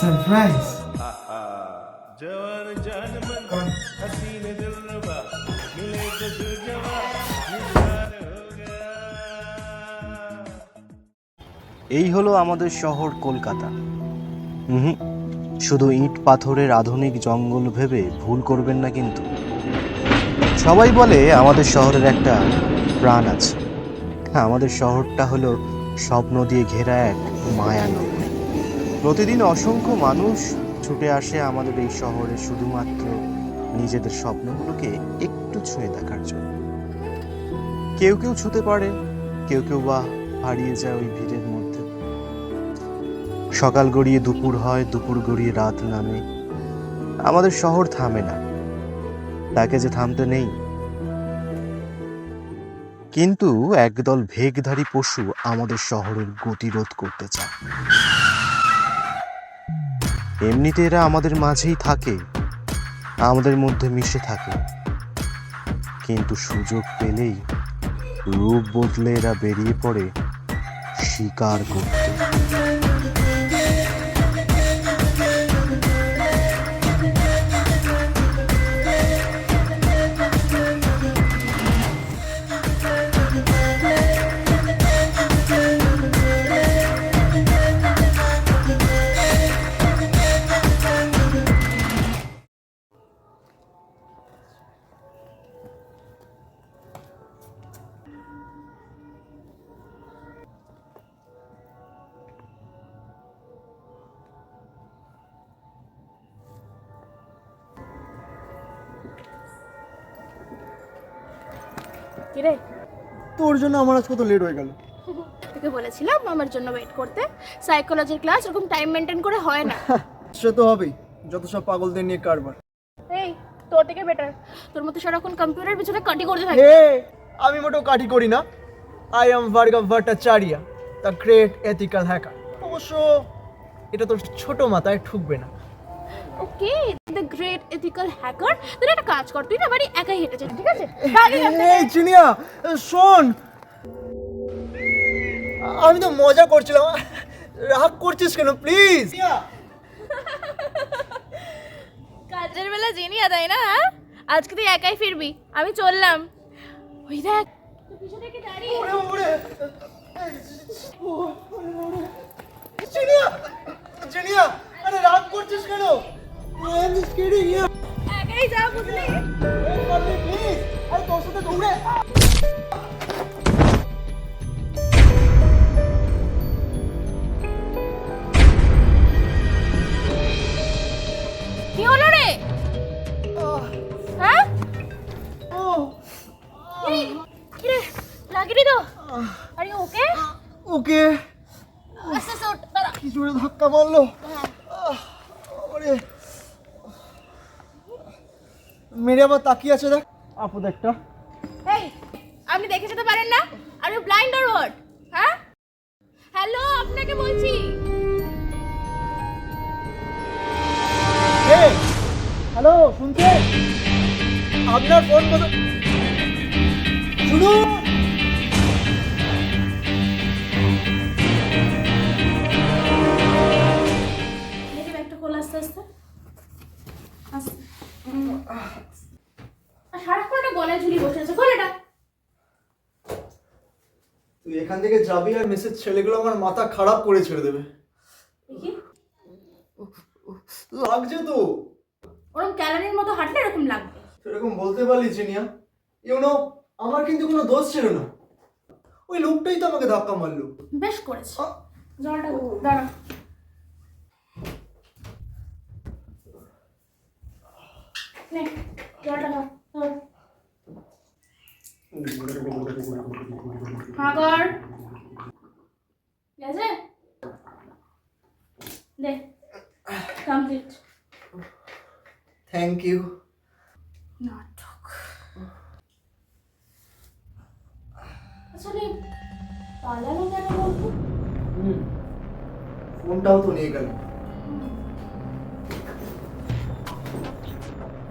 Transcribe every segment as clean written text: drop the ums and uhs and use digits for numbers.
Surprise. जवान जान मन हसीन दिलरुबा मिले तो दिल जवा निसार हो गया। এই হলো আমাদের শহর কলকাতা। শুধু ইট পাথরের আধুনিক জঙ্গল ভেবে ভুল করবেন না কিন্তু। সবাই বলে আমাদের শহরের একটা প্রাণ আছে। আমাদের শহরটা হলো স্বপ্ন দিয়ে ঘেরা এক মায়ানগর। প্রতিদিন অসংখ্য মানুষ ছুটে আসে আমাদের এই শহরে শুধুমাত্র নিজেদের স্বপ্নগুলোকে একটু ছুঁয়ে দেখার জন্য। কেউ কেউ ছুতে পারে, কেউ কেউ বা হারিয়ে যায় ওই ভিড়ের মধ্যে। সকাল গড়িয়ে দুপুর হয়, দুপুর গড়িয়ে রাত নামে, আমাদের শহর থামে না। তাকে যে থামতে নেই, কিন্তু একদল ভেগধারী পশু আমাদের শহরের গতিরোধ করতে চায়। এমনিতে এরা আমাদের মাঝেই থাকে, আমাদের মধ্যে মিশে থাকে, কিন্তু সুযোগ পেলেই রূপ বদলে এরা বেরিয়ে পড়ে শিকার করতে। কিরে, তোর জন্য আমার আজ কত লেট হয়ে গেল। তোকে বলেছিলাম আমার জন্য ওয়েট করতে। সাইকোলজির ক্লাস এরকম টাইম মেনটেন করে হয় না। সে তো হবেই, যত সব পাগলদের নিয়ে কারবার। এই তোর থেকে বেটার, তোর মতো সারাক্ষণ কম্পিউটার পিছনে কাটি করতে থাকে। হে, আমি মোটেও কাঠি করি না। I am Varga Bhattacharya, the great ethical hacker. অবশ্য এটা তোর ছোট মাথায় ঠুকবে না। ওকে, দ্য গ্রেট এথিক্যাল হ্যাকার। তুই একটা কাজ কর, তুই না বাড়ি একাই হেঁটে যা, ঠিক আছে? এই চিনিয়া, শোন, আমি তো মজা করছিলাম, রাগ করছিস কেন প্লিজ? কাজের বেলা জিনিয়া তাই না? আজকে তুই একাই ফিরবি, আমি চললাম। ওই দেখ পিছনে কি দাঁড়িয়ে। চিনিয়া, চিনিয়া, আরে রাগ করছিস কেন? I am just kidding you. একাই যা, বুঝলি? Wait for me, please. আরে তোর সাথে দৌড়ে। কি হলো রে? হ্যাঁ? কি রে, লাগেনি তো? Are you okay? ওকে। আস্তে আস্তে ওঠ, দাঁড়া। কি জোরে ধাক্কা মারলো। আরে মেরে আবার তাকিয়ে আছে, দেখ আপদ একটা। এই, আপনি দেখে যেতে পারেন না? Are you blind or what? হ্যাঁ? হ্যালো, আপনাকে বলছি। হ্যালো, শুনছে? আপনার ফোন কত শুনুন। দেখি ব্যাগটা খোল আস্তে আস্তে। আস্তে। আর সারাক্ষণ একটা গলায় ঝুলি বসে আছে, খোল এটা। তুই এখান থেকে যাবি আর মেসেজ ছেলেগুলো আমার মাথা খারাপ করে ছেড়ে দেবে। দেখি লাগছে তো। ওরকম ক্যালারির মতো হাঁটলে এরকম লাগবে। সেরকম বলতে পারলি চিনিয়া। আমার কিন্তু কোনো দোষ ছিল না, ওই লোকটাই তো আমাকে ধাক্কা মারলো। বেশ করেছে। জলটা দাঁড়া। নে, জলটা ধর। হাগার গেছে? দে, কমপ্লিট। Thank you. নাটক। আসলে পালালো কেন বলতো? ফোনটাও তো নিয়ে গেল।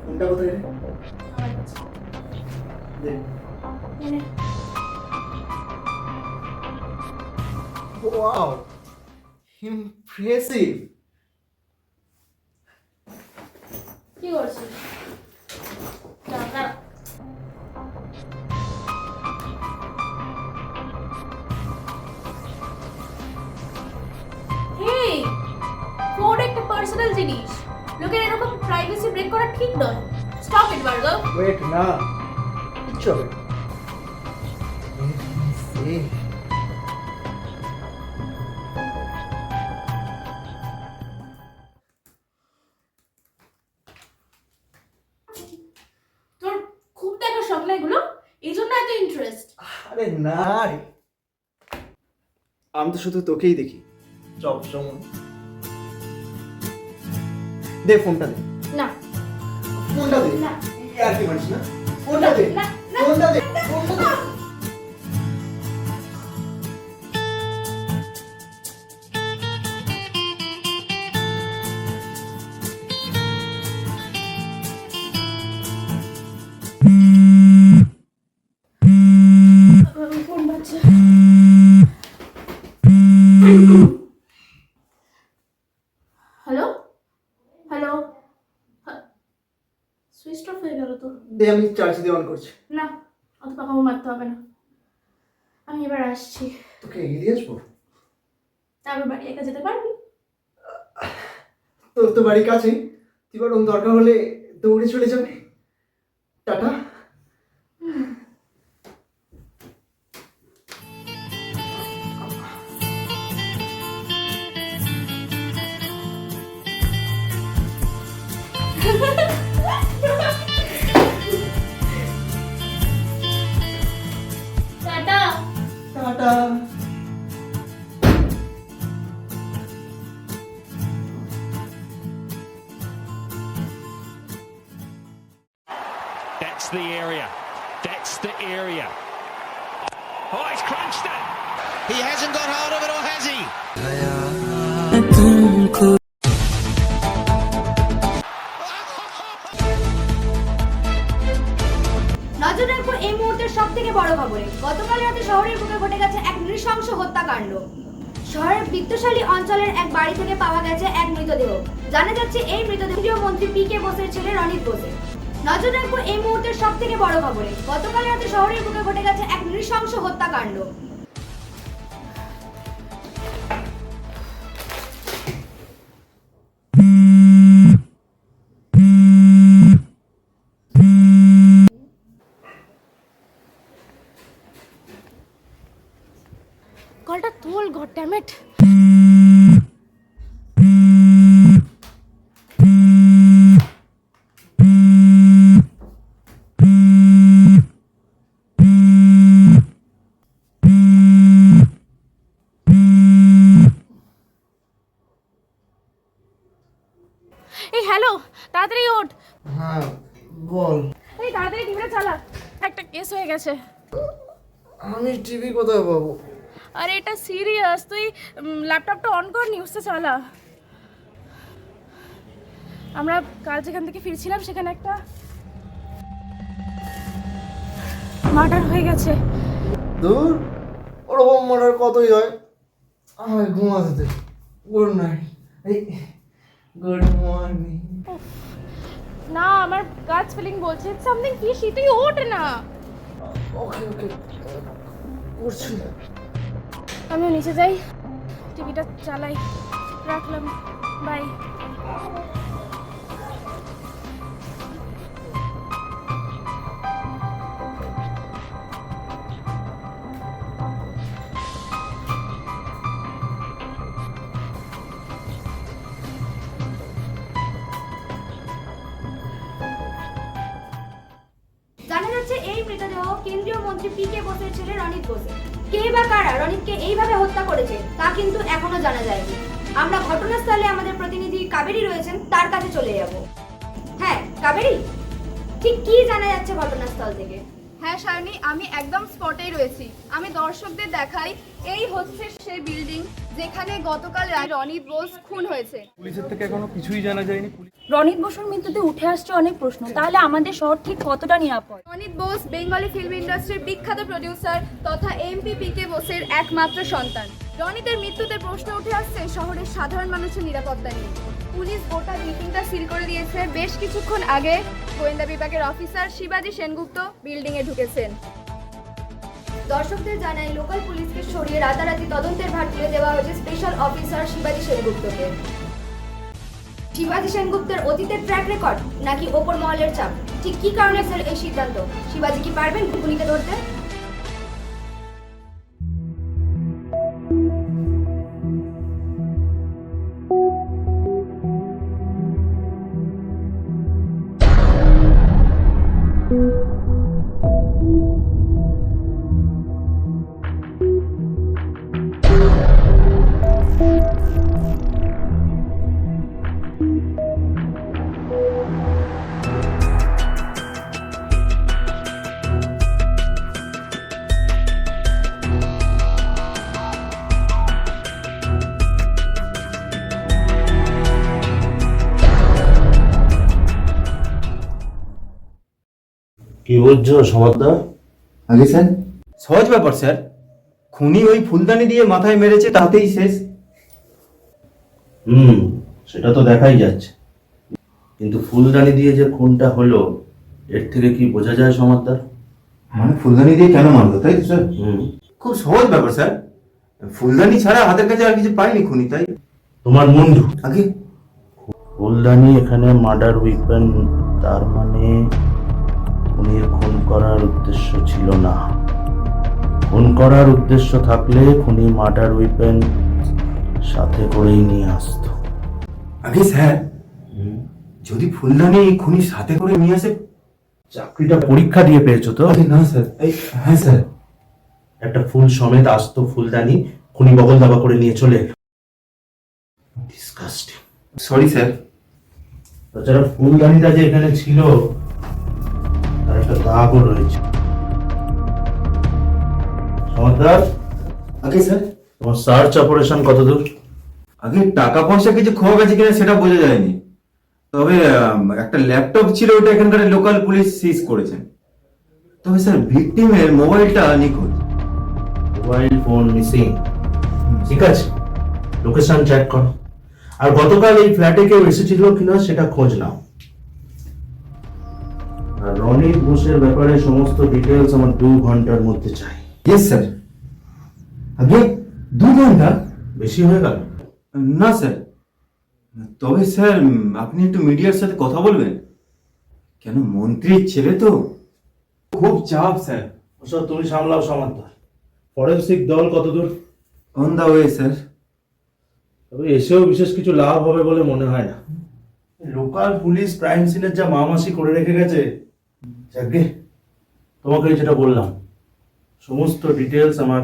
ফোনটা কোথায় রে? আমার কাছে। দে। নে। Wow, impressive. কি করছিস? হেই, ফোন একটা পার্সোনাল জিনিস, লোকের এরকম প্রাইভেসি ব্রেক করা ঠিক নয়। Stop it Bhargav. ওয়েট না, কিচ্ছু হবে না। তোর খুব দেখার শখ না এগুলো, এই জন্য এত ইন্টারেস্ট। আরে না রে, আমি তো শুধু তোকেই দেখি সব সময়। দে ফোনটা দে, না ফোনটা দে। না আর কি মানিস না, ফোনটা দে, না, না, ফোনটা দে, ফোনটা দে। ফোন বাজছে। হ্যালো হ্যালো, সুইচ অফ হয়ে গেল তো। দে, আমি চার্জ দিয়ে অন করছি। না, অত পাকামো মারতে হবে না, আমি এবার আসছি। তোকে এগিয়ে দিয়ে আসবো? তারপর বাড়ি একা যেতে পারবি? তোর তো বাড়ি কাছেই, তুই বরং দরকার হলে দৌড়ে চলে যাবে। Tata. Tata. Tata. That's the area. That's the area. Oh, he's crunched it. He hasn't got hold of it, or has he? নজর রাখবো এই মুহূর্তের সব থেকে বড় খবরে। গতকাল রাতে শহরের বুকে ঘটে গেছে এক নৃশংস হত্যাকাণ্ড। শহরের বিত্তশালী অঞ্চলের এক বাড়ি থেকে পাওয়া গেছে এক মৃতদেহ। জানা যাচ্ছে এই মৃতদেহ কেন্দ্রীয় মন্ত্রী পি.কে. বোসের ছেলে রনিত বোসের। নজর রাখবো এই মুহূর্তের সব থেকে বড় খবরে। গতকাল রাতে শহরের বুকে ঘটে গেছে এক নৃশংস হত্যাকাণ্ড। কলটা তোল, গড ড্যাম ইট। এই হ্যালো, তাড়াতাড়ি ওঠ। হ্যাঁ বল। এই তাড়াতাড়ি টিভিটা চালা, একটা কেস হয়ে গেছে। আমি টিভি কোথায় পাবো? আরে এটা সিরিয়াস, তুই ল্যাপটপটা অন কর, নিউজটা চালা। আমরা কাল যেখান থেকে ফিরছিলাম সেখানে একটা মার্ডার হয়ে গেছে। দূর, ওরকম মার্ডার কতই হয়। আমার ঘুমাতে দে। Good night. এই গুড মর্নিং। না, আমার গাছ ফিলিং বলছে সামথিং ফিশি, তুই ওঠ না। ওকে ওকে, করছি। আমিও নিচে যাই, টিভিটা চালাই। রাখলাম, বাই। জানা যাচ্ছে এই মৃতদেহ কেন্দ্রীয় মন্ত্রী পি.কে. বোসের ছেলে রনিত বোসের। কে বা কারা রনিতকে এইভাবে হত্যা করেছে তা কিন্তু এখনো জানা যায়নি। আমরা ঘটনাস্থলে আমাদের প্রতিনিধি কাবেরী রয়েছেন, তার কাছে চলে যাব। হ্যাঁ কাবেরী, ঠিক কি জানা যাচ্ছে ঘটনাস্থল থেকে? হ্যাঁ শার্নি, আমি একদম স্পটেই রয়েছি। আমি দর্শকদের দেখাই, এই হচ্ছে সেই বিল্ডিং যেখানে গতকাল রনিত বোস খুন হয়েছে। পুলিশের থেকে এখনো কিছুই জানা যায়নি। রনিত বসুর মৃত্যুতে উঠে আসছে অনেক প্রশ্ন, তাহলে আমাদের শহর ঠিক কতটা নিরাপদ? রনিত বোস বেঙ্গলি ফিল্ম ইন্ডাস্ট্রির বিখ্যাত প্রডিউসার তথা এমপি পি.কে. বোসের একমাত্র সন্তান। রনিতের মৃত্যুতে প্রশ্ন উঠে আসছে শহরের সাধারণ মানুষের নিরাপত্তা নিয়ে। পুলিশ গোটা বিল্ডিংটা সিল করে দিয়েছে। বেশ কিছুক্ষণ আগে গোয়েন্দা বিভাগের অফিসার শিবাজি সেনগুপ্ত বিল্ডিংয়ে ঢুকেছেন। দর্শকদের জানাই, লোকাল পুলিশকে সরিয়ে রাতারাতি তদন্তের ভার তুলে দেওয়া হয়েছে স্পেশাল অফিসার শিবাজি সেনগুপ্তকে। শিবাজি সেনগুপ্তের অতীতের ট্র্যাক রেকর্ড নাকি ওপর মহলের চাপ, ঠিক কি কারণে স্যার এই সিদ্ধান্ত? শিবাজি কি পারবেন খুনিকে ধরতে? কি বুঝছো সমাদদা? আগে স্যার, সহজ ব্যাপার স্যার। খুনি ওই ফুলদানি দিয়ে মাথায় মেরেছে, তাতেই শেষ। সেটা তো দেখাই যাচ্ছে, কিন্তু ফুলদানি দিয়ে যে খুনটা হলো এর থেকে কি বোঝা যায় সমাদদার? মানে ফুলদানি দিয়ে কেন মারলো, তাই তো স্যার? খুব সহজ ব্যাপার স্যার। ফুলদানি ছাড়া হাতের কাছে আর কিছু পাইনি খুনি, তাই। তোমার বন্ধু আগে ফুলদানি এখানে মার্ডার উইপেন, তার মানে খুনির খুন করার উদ্দেশ্য ছিল না। খুন করার উদ্দেশ্য থাকলে খুনি মার্ডার উইপেন সাথে করেই নিয়ে আসতো। আগে স্যার, যদি ফুলদানি খুনি সাথে করে নিয়ে আসে। চাকরিটা পরীক্ষা দিয়ে পেয়েছো তো? আগে না স্যার, হ্যাঁ স্যার। একটা ফুল সমেত আসতো ফুলদানি, খুনি বগল দাবা করে নিয়ে চলে এলো। ডিসকাস্টিং। Sorry sir. তাছাড়া ফুলদানিটা যে এখানে ছিল তার একটা দাগও রয়েছে। সমাদদার, আগে স্যার, তোমার সার্চ অপারেশন কতদূর? আগে টাকা পয়সা কিছু খোয়া গেছে কিনা সেটা বোঝা যায়নি, তবে একটা ল্যাপটপ ছিল, ওটা এখানকার লোকাল পুলিশ সিজ করেছেন। তবে স্যার ভিকটিমের মোবাইলটা নিখোঁজ। মোবাইল ফোন মিসিং, ঠিক আছে, লোকেশন চেক করো। আর গতকাল এই ফ্ল্যাটে কেউ এসেছিল কিনা সেটা খোঁজ নাও। আর রনিত ঘোষের ব্যাপারে সমস্ত ডিটেলস আমার 2 ঘন্টার মধ্যে চাই। Yes sir. আগে 2 ঘন্টা বেশি হয়ে গেল? না স্যার, তবে স্যার আপনি একটু মিডিয়ার সাথে কথা বলবেন। কেন, মন্ত্রীর ছেলে তো, খুব চাপ স্যার। ওসব তুমি সামলাও সমাদদার। ফরেন্সিক দল কতদূর? On the way sir. তবে এসেও বিশেষ কিছু লাভ হবে বলে মনে হয় না। লোকাল পুলিশ ক্রাইম সিনের যা মামাসি করে রেখে গেছে, যাকে তোমাকে যেটা বললাম সমস্ত ডিটেলস আমার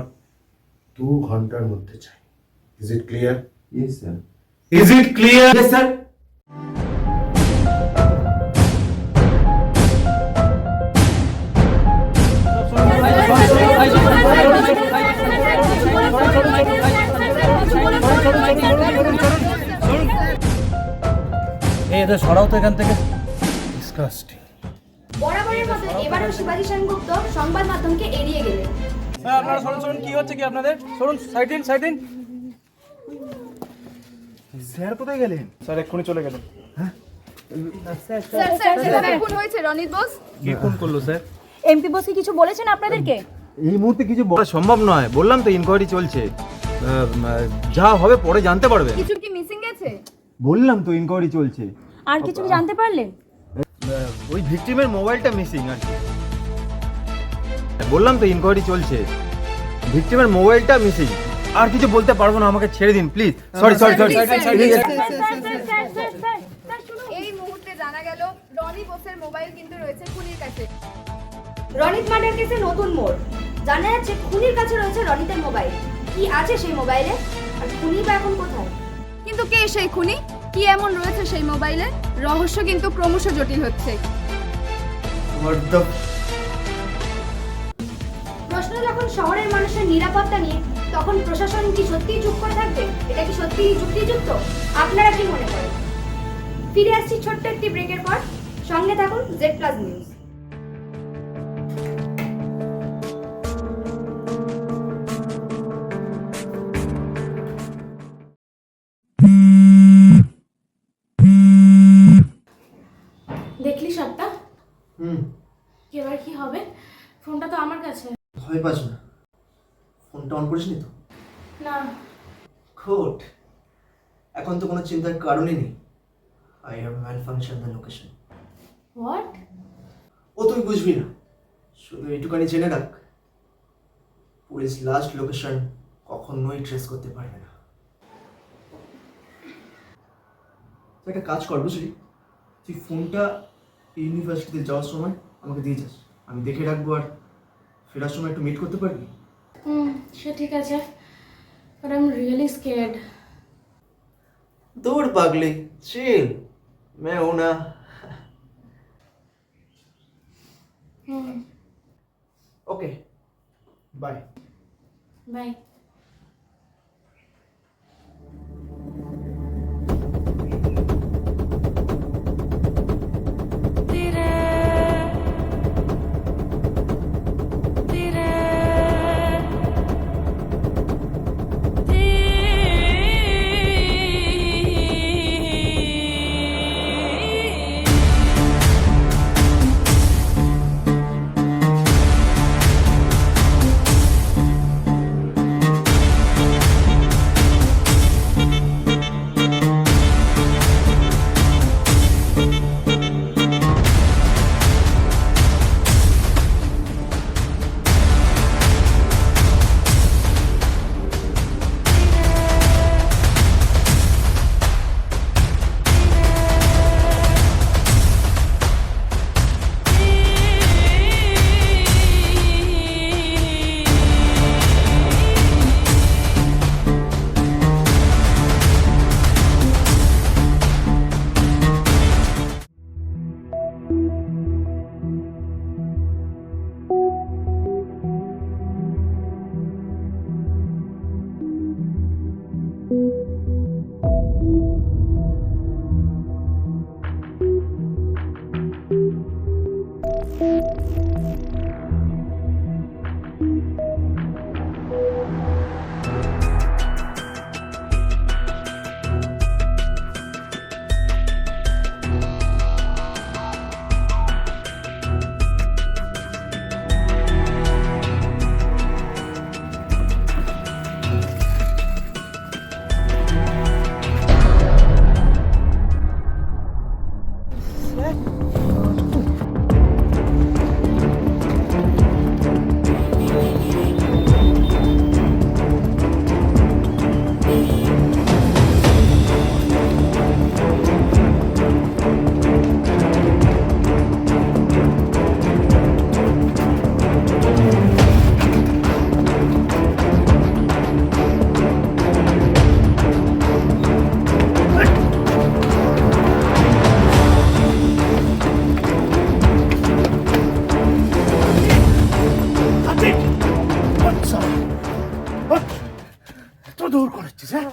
2 ঘন্টার মধ্যে চাই। Is it clear? Yes sir. Is it clear? Yes sir. এদের সরাও তো এখান থেকে। ডিসকাস্টিং। বরাবরের মতো এবারেও শিবাজি সেনগুপ্ত সংবাদ মাধ্যমকে এড়িয়ে গেলেন। আপনারা শুনুন কি হচ্ছে কি আপনাদের? শুনুন, সাইড দিন। স্যার কোথায় গেলেন? স্যার এক্ষুনি চলে গেলেন। স্যার খুন হয়েছে রনিত বোস। কি খুন করলো স্যার? এমপি বসি কিছু বলেছেন আপনাদেরকে? এই মুহূর্তে কিছু বলা সম্ভব নয়, বললাম তো ইনকোয়ারি চলছে। যা হবে পরে জানতে পারবেন। কিছু কি মিসিং গেছে? বললাম তো ইনকোয়ারি চলছে। আর কিছু কি জানতে পারলেন? ওই ভিকটিমের মোবাইলটা মিসিং আর কি। বললাম তো ইনকোয়ারি চলছে, ভিকটিমের মোবাইলটা মিসিং। আর কিছু বলতে পারবো না, আমাকে ছেড়ে দিন প্লিজ। সরি। এই মুহূর্তে জানা গেল রনি বোসের মোবাইল কিন্তু রয়েছে খুনির কাছে। রনিত মার্ডার কেসে নতুন মোড়। জানা যাচ্ছে খুনির কাছে রয়েছে রনিতের মোবাইল। কি আছে সেই মোবাইলে, আর খুনি বা এখন কোথায়? কিন্তু কে সেই খুনি? কি এমন রয়েছে সেই মোবাইলে? রহস্য কিন্তু ক্রমশ জটিল হচ্ছে। প্রশ্ন যখন শহরের মানুষের নিরাপত্তা নিয়ে, তখন প্রশাসন কি সত্যিই চুপ করে থাকবে? এটা কি সত্যিই যুক্তিযুক্ত? আপনারা কি মনে করেন? ফিরে আসছি ছোট্ট একটি ব্রেকের পর। সঙ্গে থাকুন Z+ নিউজ। এবার কি হবে? ফোনটা তো আমার কাছে। ভয় পাস না, ফোনটা অন করিসনি তো? না। গুড, এখন তো কোনো চিন্তার কারণই নেই। I have malfunction the location. What? ও তুই বুঝবি না, শুধু এইটুকানি জেনে রাখ, পুলিশ লাস্ট লোকেশন কখনোই ট্রেস করতে পারবে না। তুই একটা কাজ কর বুঝলি, তুই ফোনটা ইউনিভার্সিটিতে যাওয়ার সময় আমাকে দিয়ে যাস, আমি দেখে রাখবো, আর ফেরার সময় একটু মিট করতে পারবি? সে ঠিক আছে, but I am really scared. দৌড় পাগলি, চিল, मैं हूं ना। Okay, bye bye. দৌড় করেছিস? হ্যাঁ,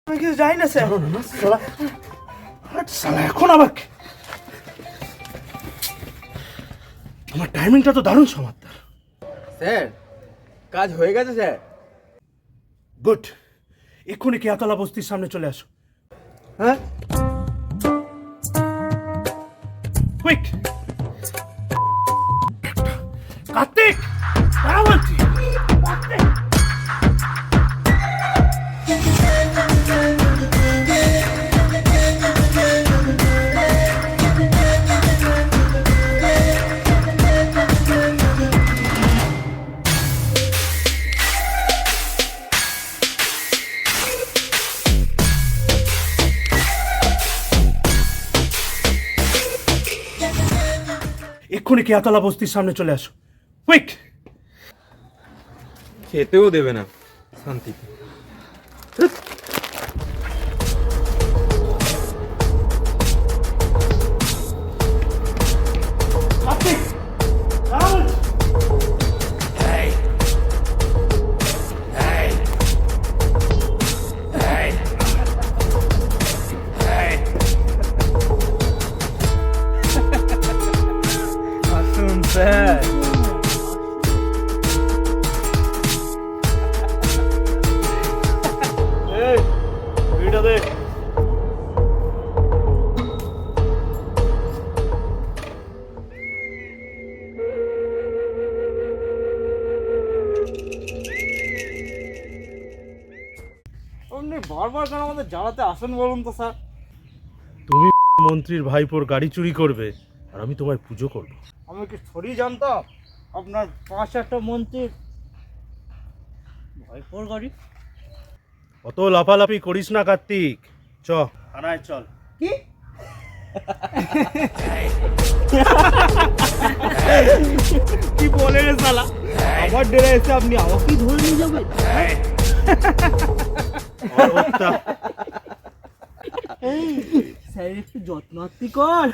আমি কিছু জানি না স্যার। শালা এখন আবার কি? তোমার টাইমিংটা তো দারুণ চমৎকার। স্যার, কাজ হয়ে গেছে স্যার। গুড, এক্ষুনি কেয়াতলা বস্তির সামনে চলে আসো। হ্যাঁ, কুইক। কার্তিক, দাঁড়া বলছি। কার্তিক, এক্ষুনি কেয়াতলা বস্তির সামনে চলে আসো। কুইক। খেতেও দেবে না শান্তিতে। কার্তিক, দাঁড়া বলছি। আসুন স্যার। বারবার কেন আমাদের জ্বালাতে আসেন বলুন তো স্যার? তুমি মন্ত্রীর ভাইপোর গাড়ি চুরি করবে আর আমি তোমায় পুজো করব। আমি কি থরি জানতাম আপনার 5-6টা মন্ত্রীর ভাইপোর গাড়ি? অত লাফালাফি করিস না কার্তিক, চ থানায় চল। কি কি বলে রে শালা? আমার ডেরে এসে আপনি আমাকেই ধরে নিয়ে যাবেন? স্যার একটু যত্নার্থী কর।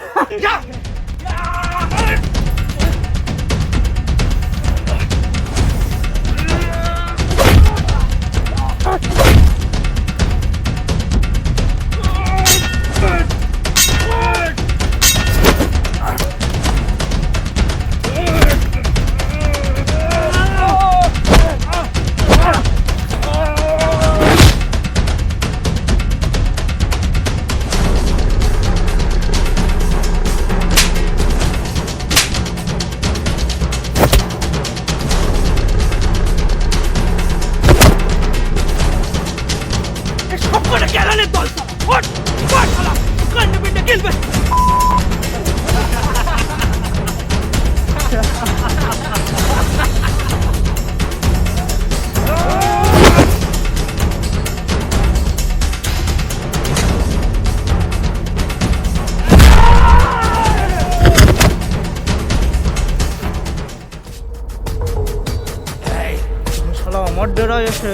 আমার ডেরায় এসে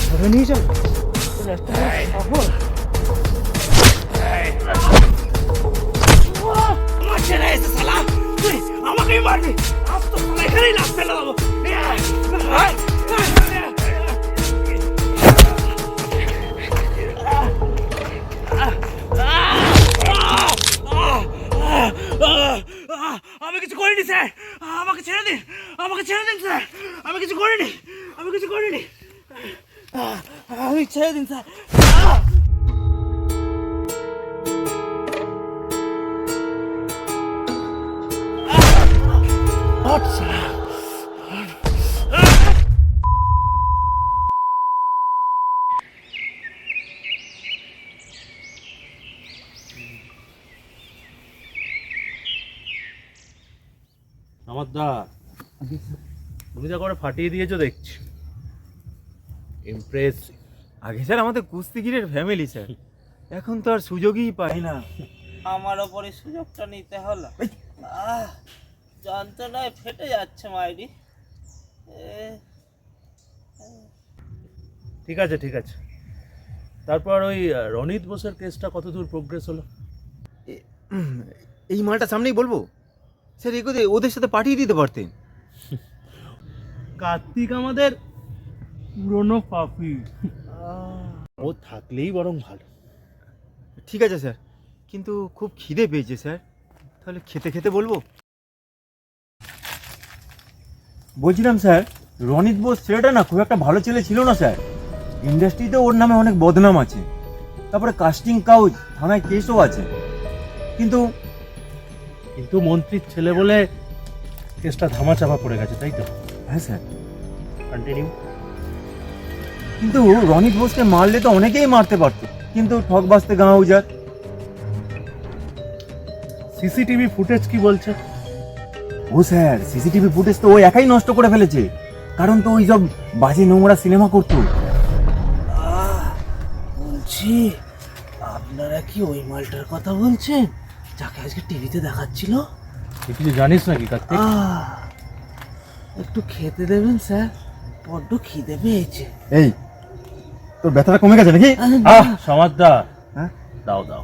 ধরে নিয়ে যাবে? আমার ডেরায় এসে শালা তুই আমাকেই মারবি? আজ তো এখানেই লাশ ফেলে দেবো। আমি কিছু করিনি স্যার, আমাকে ছেড়ে দিন, আমাকে ছেড়ে দিন স্যার, আমি কিছু করিনি, আমি কিছু করিনি, আমি ছেড়ে দিন স্যার। আমার দা তুমি যা করে ফাটিয়ে দিয়েছো দেখছি, ইমপ্রেস। আগে স্যার আমাদের কুস্তিগিরের ফ্যামিলি স্যার, এখন তো আর সুযোগই পাই না। আমার ওপরে সুযোগটা নিতে হলো। যন্ত্রণায় ফেটে যাচ্ছে মাইরি। ঠিক আছে ঠিক আছে, তারপর ওই রনিত বোসের কেসটা কতদূর প্রোগ্রেস হলো? এই মালটা সামনেই বলবো স্যার, এগোতে ওদের সাথে পাঠিয়ে দিতে পারতেন। কার্তিক আমাদের পুরনো পাপি, ও থাকলেই বরং ভালো। ঠিক আছে স্যার, কিন্তু খুব খিদে পেয়েছে স্যার, তাহলে খেতে খেতে বলবো? বলছিলাম স্যার, রনিত বোস ছেলেটা না খুব একটা ভালো ছেলে ছিল না স্যার। ইন্ডাস্ট্রিতে ওর নামে অনেক বদনাম আছে, তারপরে কাস্টিং কাউজ, থানায় কেসও আছে। কিন্তু কিন্তু মন্ত্রীর ছেলে বলে কেসটা ধামাচাপা পড়ে গেছে, তাই তো? হ্যাঁ স্যার, কন্টিনিউ। কিন্তু রনিত বোসকে মারলে তো অনেকেই মারতে পারতো, কিন্তু ঠক বাঁচতে গাঁ উজার। সিসিটিভি ফুটেজ কি বলছে? ও স্যার, সিসিটিভি ফুটেজ তো ও একাই নষ্ট করে ফেলেছে, কারণ তো ওই সব বাজে নোংরা সিনেমা করতো। বলছি, আপনারা কি ওই মালটার কথা বলছেন যাকে আজকে টিভিতে দেখাচ্ছিল? তুই কিছু জানিস নাকি কার্তিক? একটু খেতে দেবেন স্যার, বড্ড খিদে পেয়েছে। এই তোর ব্যথাটা কমে গেছে নাকি? সমাদদা, হ্যাঁ দাও দাও।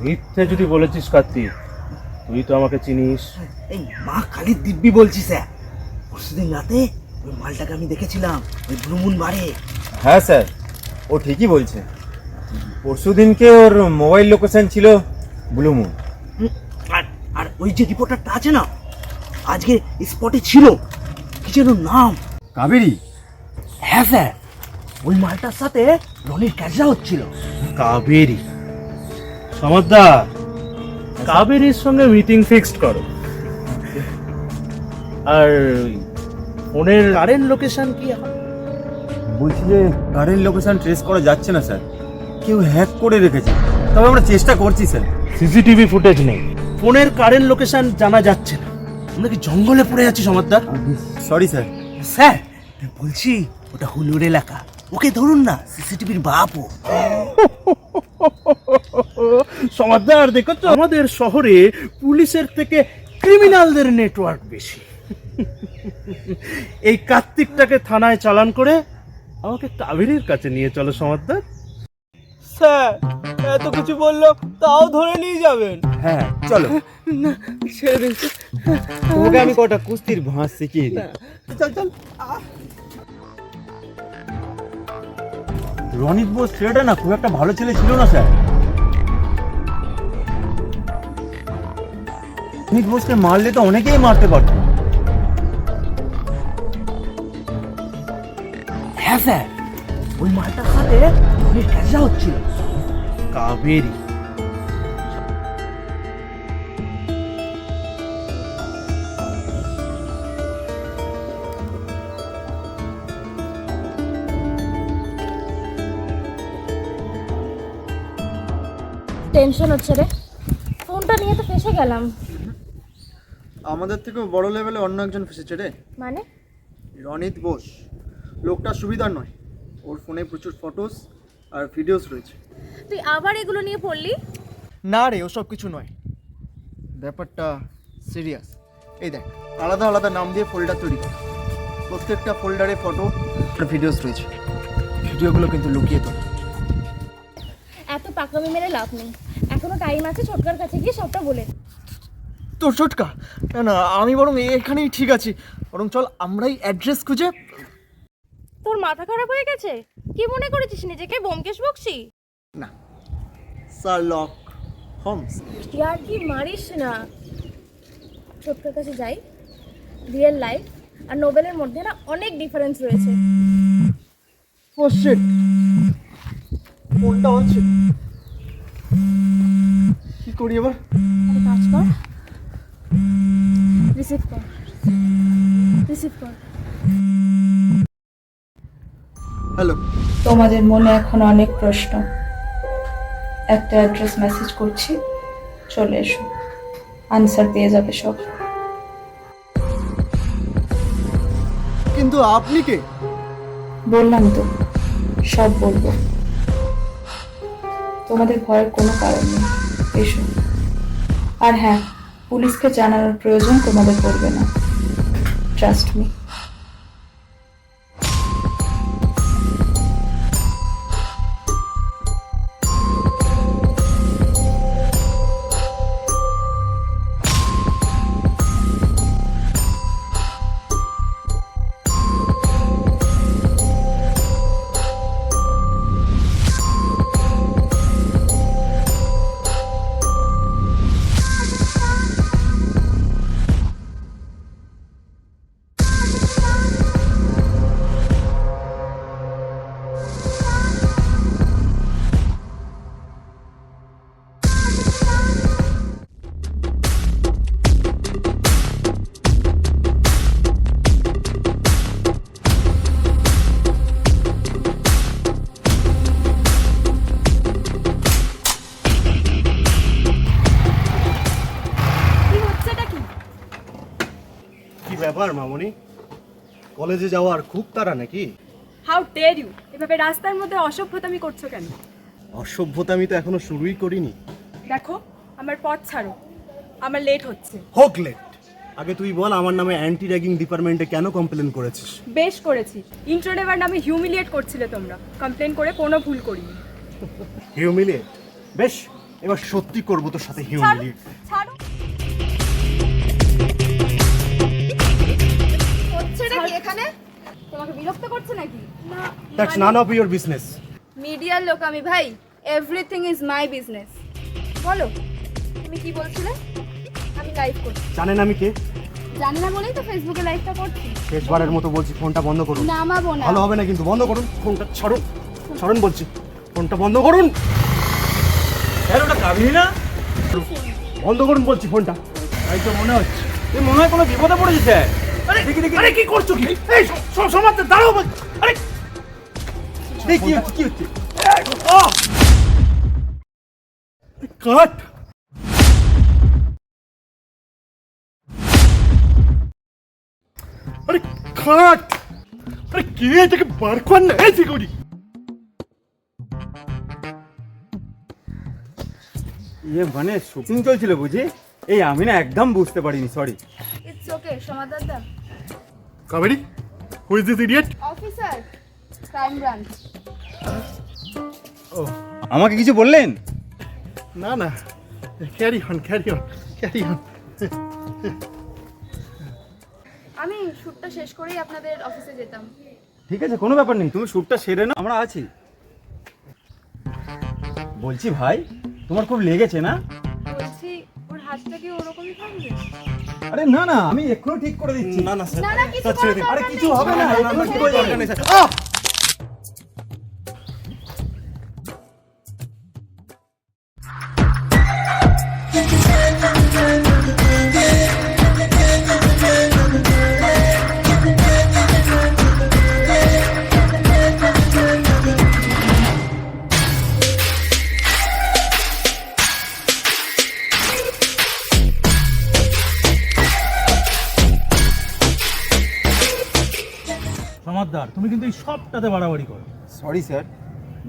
মিথ্যে যদি বলেছিস কার্তিক, তুই তো আমাকে চিনিস। এই মা খালি দিব্যি বলছি স্যার, পরশুদিন রাতে ওই মালটাকে আমি দেখেছিলাম ওই ব্লুমুন বারে। হ্যাঁ স্যার, ও ঠিকই বলছে। পরশুদিনকে ওর মোবাইল লোকেশন ছিল ব্লুমুন। আর ওই যে রিপোর্টারটা আছে না, আজকে স্পটে ছিল, কি যেন নাম? কাবেরী? হ্যাঁ স্যার, ওই মালটার সাথে রনির ক্যাচা হচ্ছিল। কাবেরী? সমাদদা, কাবেরীর সঙ্গে মিটিং ফিক্সড করো। আর ফোনের কারেন্ট লোকেশন কি এখন? বলছি যে কারেন্ট লোকেশন ট্রেস করা যাচ্ছে না স্যার, কেউ হ্যাক করে রেখেছে। তবে আমরা চেষ্টা করছি স্যার। সিসিটিভি ফুটেজ নেই, ফোনের কারেন্ট লোকেশন জানা যাচ্ছে না। আমরা কি জঙ্গলে পড়ে আছি সমাদদার? Sorry sir. স্যার বলছি ওটা হুলুর এলাকা, ওকে ধরুন না, সিসিটিভির বাপও। সমাদদার দেখো তো, আমাদের শহরে পুলিশের থেকে ক্রিমিনালদের নেটওয়ার্ক বেশি। এই কার্তিকটাকে থানায় চালান করে আমাকে কাবেরীর কাছে নিয়ে চলো সমাদদার। স্যার এত কিছু বললো তাও ধরে নিয়ে যাবেন? হ্যাঁ চলো, না ছেড়ে দিন। তোমাকে আমি কটা কুস্তির ভাঁজ শিখিয়ে দিই। চল চল। রনিত বোস ছেলেটা না খুব একটা ভালো ছেলে ছিল না স্যার। রনিত বোসকে মারলে তো অনেকেই মারতে পারতো। হ্যাঁ স্যার, ওই মালটার সাথে অনেক খেলা হচ্ছিল। কাবেরী টেনশন হচ্ছে রে, ফোনটা নিয়ে তো ফেসে গেলাম। আমাদের থেকেও বড় লেভেলে অন্য একজন ফেসেছে রে, মানে রনিত বোস। লোকটা সুবিধার নয়, ওর ফোনে প্রচুর ফটোস আর ভিডিওস রয়েছে। তুই আবার এগুলো নিয়ে পড়লি? না রে, ওসব কিছু নয়, ব্যাপারটা সিরিয়াস। এই দেখ, আলাদা আলাদা নাম দিয়ে ফোল্ডার তৈরি কর, প্রত্যেকটা ফোল্ডারে ফটো আর ভিডিওস রয়েছে। ভিডিওগুলো কিন্তু লুকিয়ে তো। এত পাকামি মেরে লাভ নেই, এখনো টাইম আছে, ছোটকার কাছে গিয়ে সবটা বলে। তোর ছোটকা? না না, আমি বরং এখানেই ঠিক আছি, বরং চল আমরাই অ্যাড্রেস খুঁজে। তোর মাথা খারাপ হয়ে গেছে? কি মনে করেছিস নিজেকে, ব্যোমকেশ বক্সি? না, শার্লক হোমস। ইয়ার কি মারিস না। ছোটকার কাছে যাই, রিয়েল লাইফ আর নোবেলের মধ্যে না অনেক ডিফারেন্স রয়েছে। ও শিট, ফোনটা অন ছিল, কি করি এবার? একটা কাজ কর, রিসিভ কর, রিসিভ কর। হ্যালো। তোমাদের মনে এখন অনেক প্রশ্ন, একটা অ্যাড্রেস মেসেজ করছি, চলে এসো, আনসার পেয়ে যাবে সব। কিন্তু আপনি কে? বললাম তো, সব বলবো, তোমাদের ভয়ের কোনো কারণ নেই, এসো। আর হ্যাঁ, পুলিশকে জানানোর প্রয়োজন তোমাদের পড়বে না, ট্রাস্ট মি। ব্যাপার মামনি, কলেজে যাওয়ার খুব তাড়া নাকি? হাউ ডেয়ার ইউ, এভাবে রাস্তার মধ্যে অসভ্যতামি করছো কেন? অসভ্যতামি তো এখনো শুরুই করিনি। দেখো, আমার পথ ছাড়ো, আমার লেট হচ্ছে। হোক লেট, আগে তুই বল আমার নামে অ্যান্টি র্যাগিং ডিপার্টমেন্টে কেন কমপ্লেন করেছিস? বেশ করেছি, ইন্ট্রোডেভার নামে হিউমিলিয়েট করছিলে তোমরা, কমপ্লেন করে কোনো ভুল করিনি। হিউমিলিয়েট? বেশ, এবার সত্যি করবো তোর সাথে হিউমিলিয়েট। ছাড়ো। হচ্ছেটা কি এখানে? তোমাকে বিরক্ত করছে নাকি? না, that's none of your business. মিডিয়ার লোক আমি ভাই, এভরিথিং ইজ মাই বিজনেস। বলো, তুমি কি বলছিলে? আমি লাইভ করছি। জানেন আমি কে? জানি না বলেই তো ফেসবুকে লাইভটা করছি। শেষবারের মতো বলছি, ফোনটা বন্ধ করুন। নামাবো না। ভালো হবে না কিন্তু, বন্ধ করুন ফোনটা। ছাড়ুন, ছাড়ুন বলছি, ফোনটা বন্ধ করুন। স্যার ওটা কাবিনী না? বন্ধ করুন বলছি ফোনটা। তাই তো মনে হচ্ছে। এই মনে হয় কোনো বিপদে পড়েছে স্যার। আরে দেখি দেখি, আরে কি করছো কি? এই সমাজ দাঁড়াও বলছি। আরে এই কি হচ্ছে কি হচ্ছে? কাট। আরে কাট। আরে কে এটাকে বার কর না এই সিকিউরিটি। ইয়ে মানে শুটিং চলছিল বুঝি? এই আমি না একদম বুঝতে পারিনি, sorry. It's okay Samaddar da. Kaveri, who is this idiot? Officer, crime branch. আমাকে কিছু বললেন? না না, carry on carry on carry on. আমি শ্যুটটা শেষ করেই আপনাদের অফিসে যেতাম। ঠিক আছে, কোনো ব্যাপার নেই, তুমি শ্যুটটা সেরে নাও, আমরা আছি। বলছি ভাই, তোমার খুব লেগেছে না? বলছি ওর হাতটা কি ওরকমই থাকবে? আরে না না, আমি এক্ষুনি ঠিক করে দিচ্ছি। না না স্যার, না না কিছু করার দরকার আরে নেই। কিছু হবে না, এক্ষুনি ঠিক হয়ে যাবে। সমাদদার, তুমি কিন্তু এই সবটাতে বাড়াবাড়ি করো। সরি স্যার,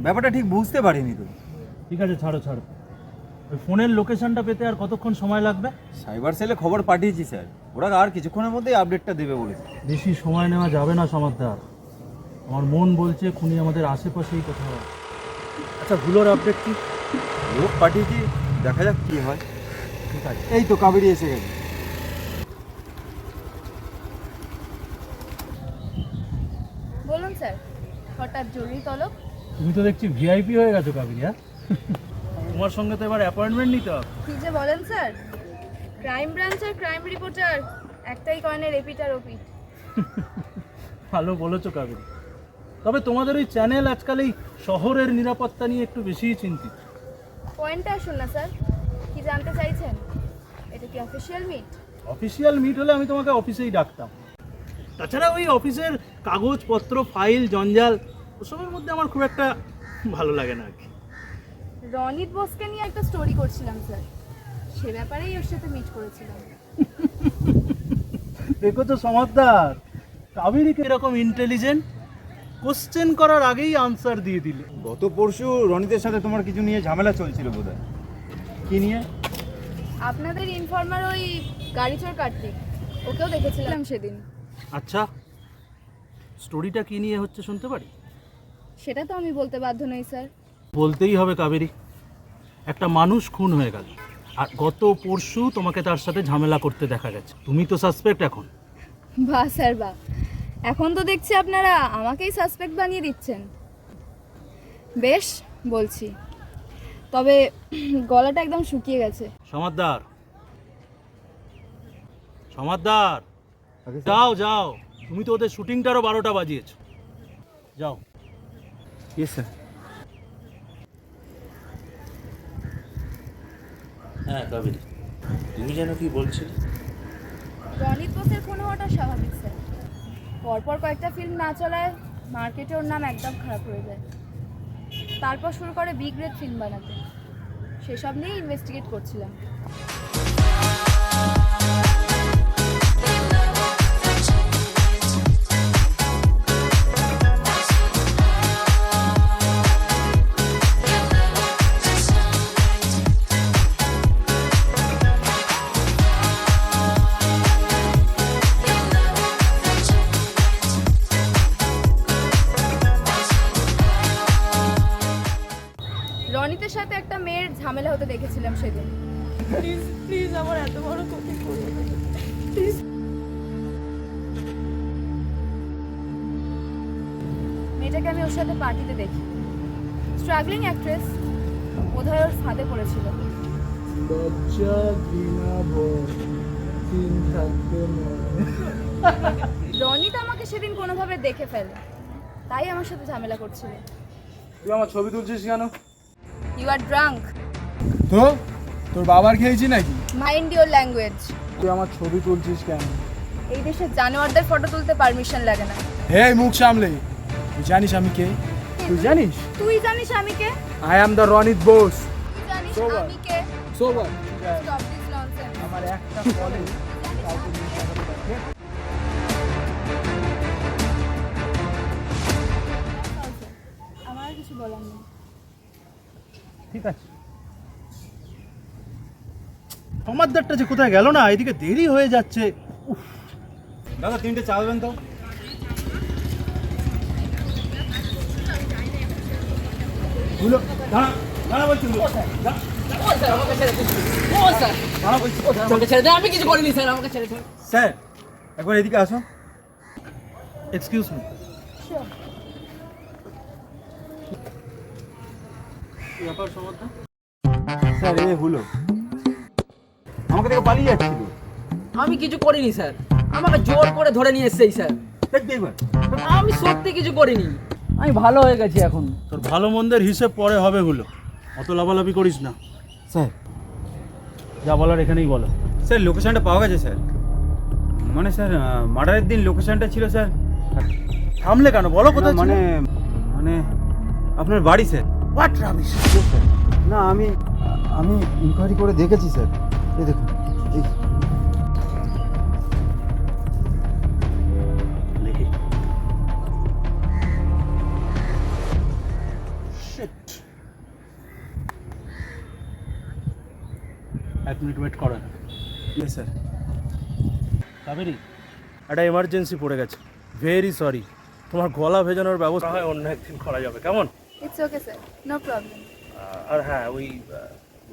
ব্যাপারটা ঠিক বুঝতে পারিনি তো। ঠিক আছে, ছাড়ো ছাড়ো। ওই ফোনের লোকেশনটা পেতে আর কতক্ষণ সময় লাগবে? সাইবার সেলে খবর পাঠিয়েছি স্যার, ওরা আর কিছুক্ষণের মধ্যেই আপডেটটা দেবে বলেছে। বেশি সময় নেওয়া যাবে না সমাদদার। আমার মন বলছে খুনি আমাদের আশেপাশেই কোথাও। আচ্ছা, ভুলোর আপডেট কি? লোক পাঠিয়েছি, দেখা যাক কি হয়। ঠিক আছে। এই তো কাবেরী এসে গেছে। বলুন স্যার, হঠাৎ জরুরি তলব? তুমি তো দেখছি ভিআইপি হয়ে গেছো কাবেরী। হ্যাঁ, তোমার সঙ্গে তো এবার অ্যাপয়েন্টমেন্ট নিতে হবে। কি যে বলেন স্যার, ক্রাইম ব্রাঞ্চের ক্রাইম রিপোর্টার একটাই কয়েনের এপিট আর ওপিট। ভালো বলেছো কাবেরী। তবে তোমাদের ওই চ্যানেল আজকাল এই শহরের নিরাপত্তা নিয়ে একটু বেশিই চিন্তিত। পয়েন্টটা আসুন না স্যার, কি জানতে চাইছেন? এটা কি অফিসিয়াল মিট? অফিসিয়াল মিট হলে আমি তোমাকে অফিসেই ডাকতাম। তাছাড়া ওই অফিসের কাগজপত্র, ফাইল, জঞ্জাল ওসবের মধ্যে আমার খুব একটা ভালো লাগে না আর কি। রনিত বোসকে নিয়ে একটা স্টোরি করছিলাম স্যার, সে ব্যাপারেই ওর সাথে মিট করেছিলাম। দেখো তো সমাদদার, কাবেরীকে এরকম ইন্টেলিজেন্ট, কোশ্চেন করার আগেই আনসার দিয়ে দিলে। গত পরশু রনিতের সাথে তোমার কিছু নিয়ে ঝামেলা চলছিল বোধহয়। কি নিয়ে? আপনাদের ইনফর্মার ওই গাড়ি চোর কার্তিক, ওকেও দেখেছিলাম সেদিন। আচ্ছা, স্টোরিটা কি নিয়ে হচ্ছে শুনতে পারি? সেটা তো আমি বলতে বাধ্য নই স্যার। বলতেই হবে কাবেরী। একটা মানুষ খুন হয়ে গেল, আর গত পরশু তোমাকে তার সাথে ঝামেলা করতে দেখা গেছে। তুমি তো সাসপেক্ট এখন। বাহ স্যার বাহ, এখন তো দেখছি আপনারা আমাকেই সাসপেক্ট বানিয়ে দিচ্ছেন। বেশ, বলছি, তবে গলাটা একদম শুকিয়ে গেছে। সমাদদার, সমাদদার, যাও যাও, তুমি তো ওদের শুটিংটারও 12টা বাজিয়েছো। যাও। Yes sir. হ্যাঁ কাবেরী, তুমি যেন কি বলছিলে? রনিত বোসের খুন হওয়াটা স্বাভাবিক স্যার। পরপর কয়েকটা ফিল্ম না চলায় মার্কেটে ওর নাম একদম খারাপ হয়ে যায়। তারপর শুরু করে বি গ্রেড ফিল্ম বানাতে। সেসব নিয়েই ইনভেস্টিগেট করছিলাম। রনিতের সাথে একটা মেয়ের ঝামেলা হতে দেখেছিলাম সেদিন। প্লিজ প্লিজ, আমার এত বড় ক্ষতি করো না প্লিজ। মেয়েটাকে আমি ওর সাথে পার্টিতে দেখি। স্ট্রাগলিং অ্যাক্ট্রেস, বোধহয় ওর ফাঁদে পড়েছিল। লজ্জা, ঘৃণা, ভয়, তিন থাকবে রনিত আমাকে সেদিন কোনোভাবে দেখে ফেলে, তাই আমার সাথে ঝামেলা করছিল। তুই আমার ছবি তুলছিস কেন? You are drunk. তো তোর বাবার খেয়েছি নাকি? Mind your language. তুই আমার ছবি তুলছিস কেন? এই দেশে জানোয়ারদের ফটো তুলতে পারমিশন লাগে না। হে মুখ সামলে, তুই জানিস আমি কে? তুই জানিস? তুই জানিস আমি কে? I am the Ranit Bose. তুই জানিস Sober. আমি কে? সোবার। Stop this nonsense. আমার একটা বলে কাউকে মিথ্যা কথা বলে। আমার আর কিছু বলার নেই। ঠিক আছে। আমাদেরটা যে কোথায় গেল না, এদিকে দেরি হয়ে যাচ্ছে। দাদা 3টে চা দেবেন তো। ভুলো দাঁড়া দাঁড়া বলছি আমি কিছু করিনি স্যার, আমাকে ছেড়ে দিন। স্যার একবার এদিকে আসো। Excuse me. স্যার এ হলো আমাকে থেকে পালিয়ে যাচ্ছিল। আমি কিছু করিনি স্যার, আমাকে জোর করে ধরে নিয়ে এসেছে স্যার। দেখবি একবার। আমি সত্যি কিছু করিনি, আমি ভালো হয়ে গেছি এখন। তোর ভালো মন্দের হিসেব পরে হবে হলো, অত লাভালাভি করিস না। স্যার যা বলার এখানেই বলো। স্যার লোকেশনটা পাওয়া গেছে স্যার। মানে স্যার মার্ডারের দিন লোকেশনটা ছিল স্যার। থামলে কেন, বলো কোথায় মানে মানে আপনার বাড়ি স্যার। What rubbish. না আমি আমি ইনকোয়ারি করে দেখেছি স্যার। এই দেখুন এই দেখি। এক মিনিট ওয়েট করেন। Yes sir. কাবেরি, একটা এমার্জেন্সি পড়ে গেছে, ভেরি সরি। তোমার গলা ভেজানোর ব্যবস্থা হয় অন্য একদিন করা যাবে, কেমন? It's okay sir, no problem. আর হ্যাঁ, ওই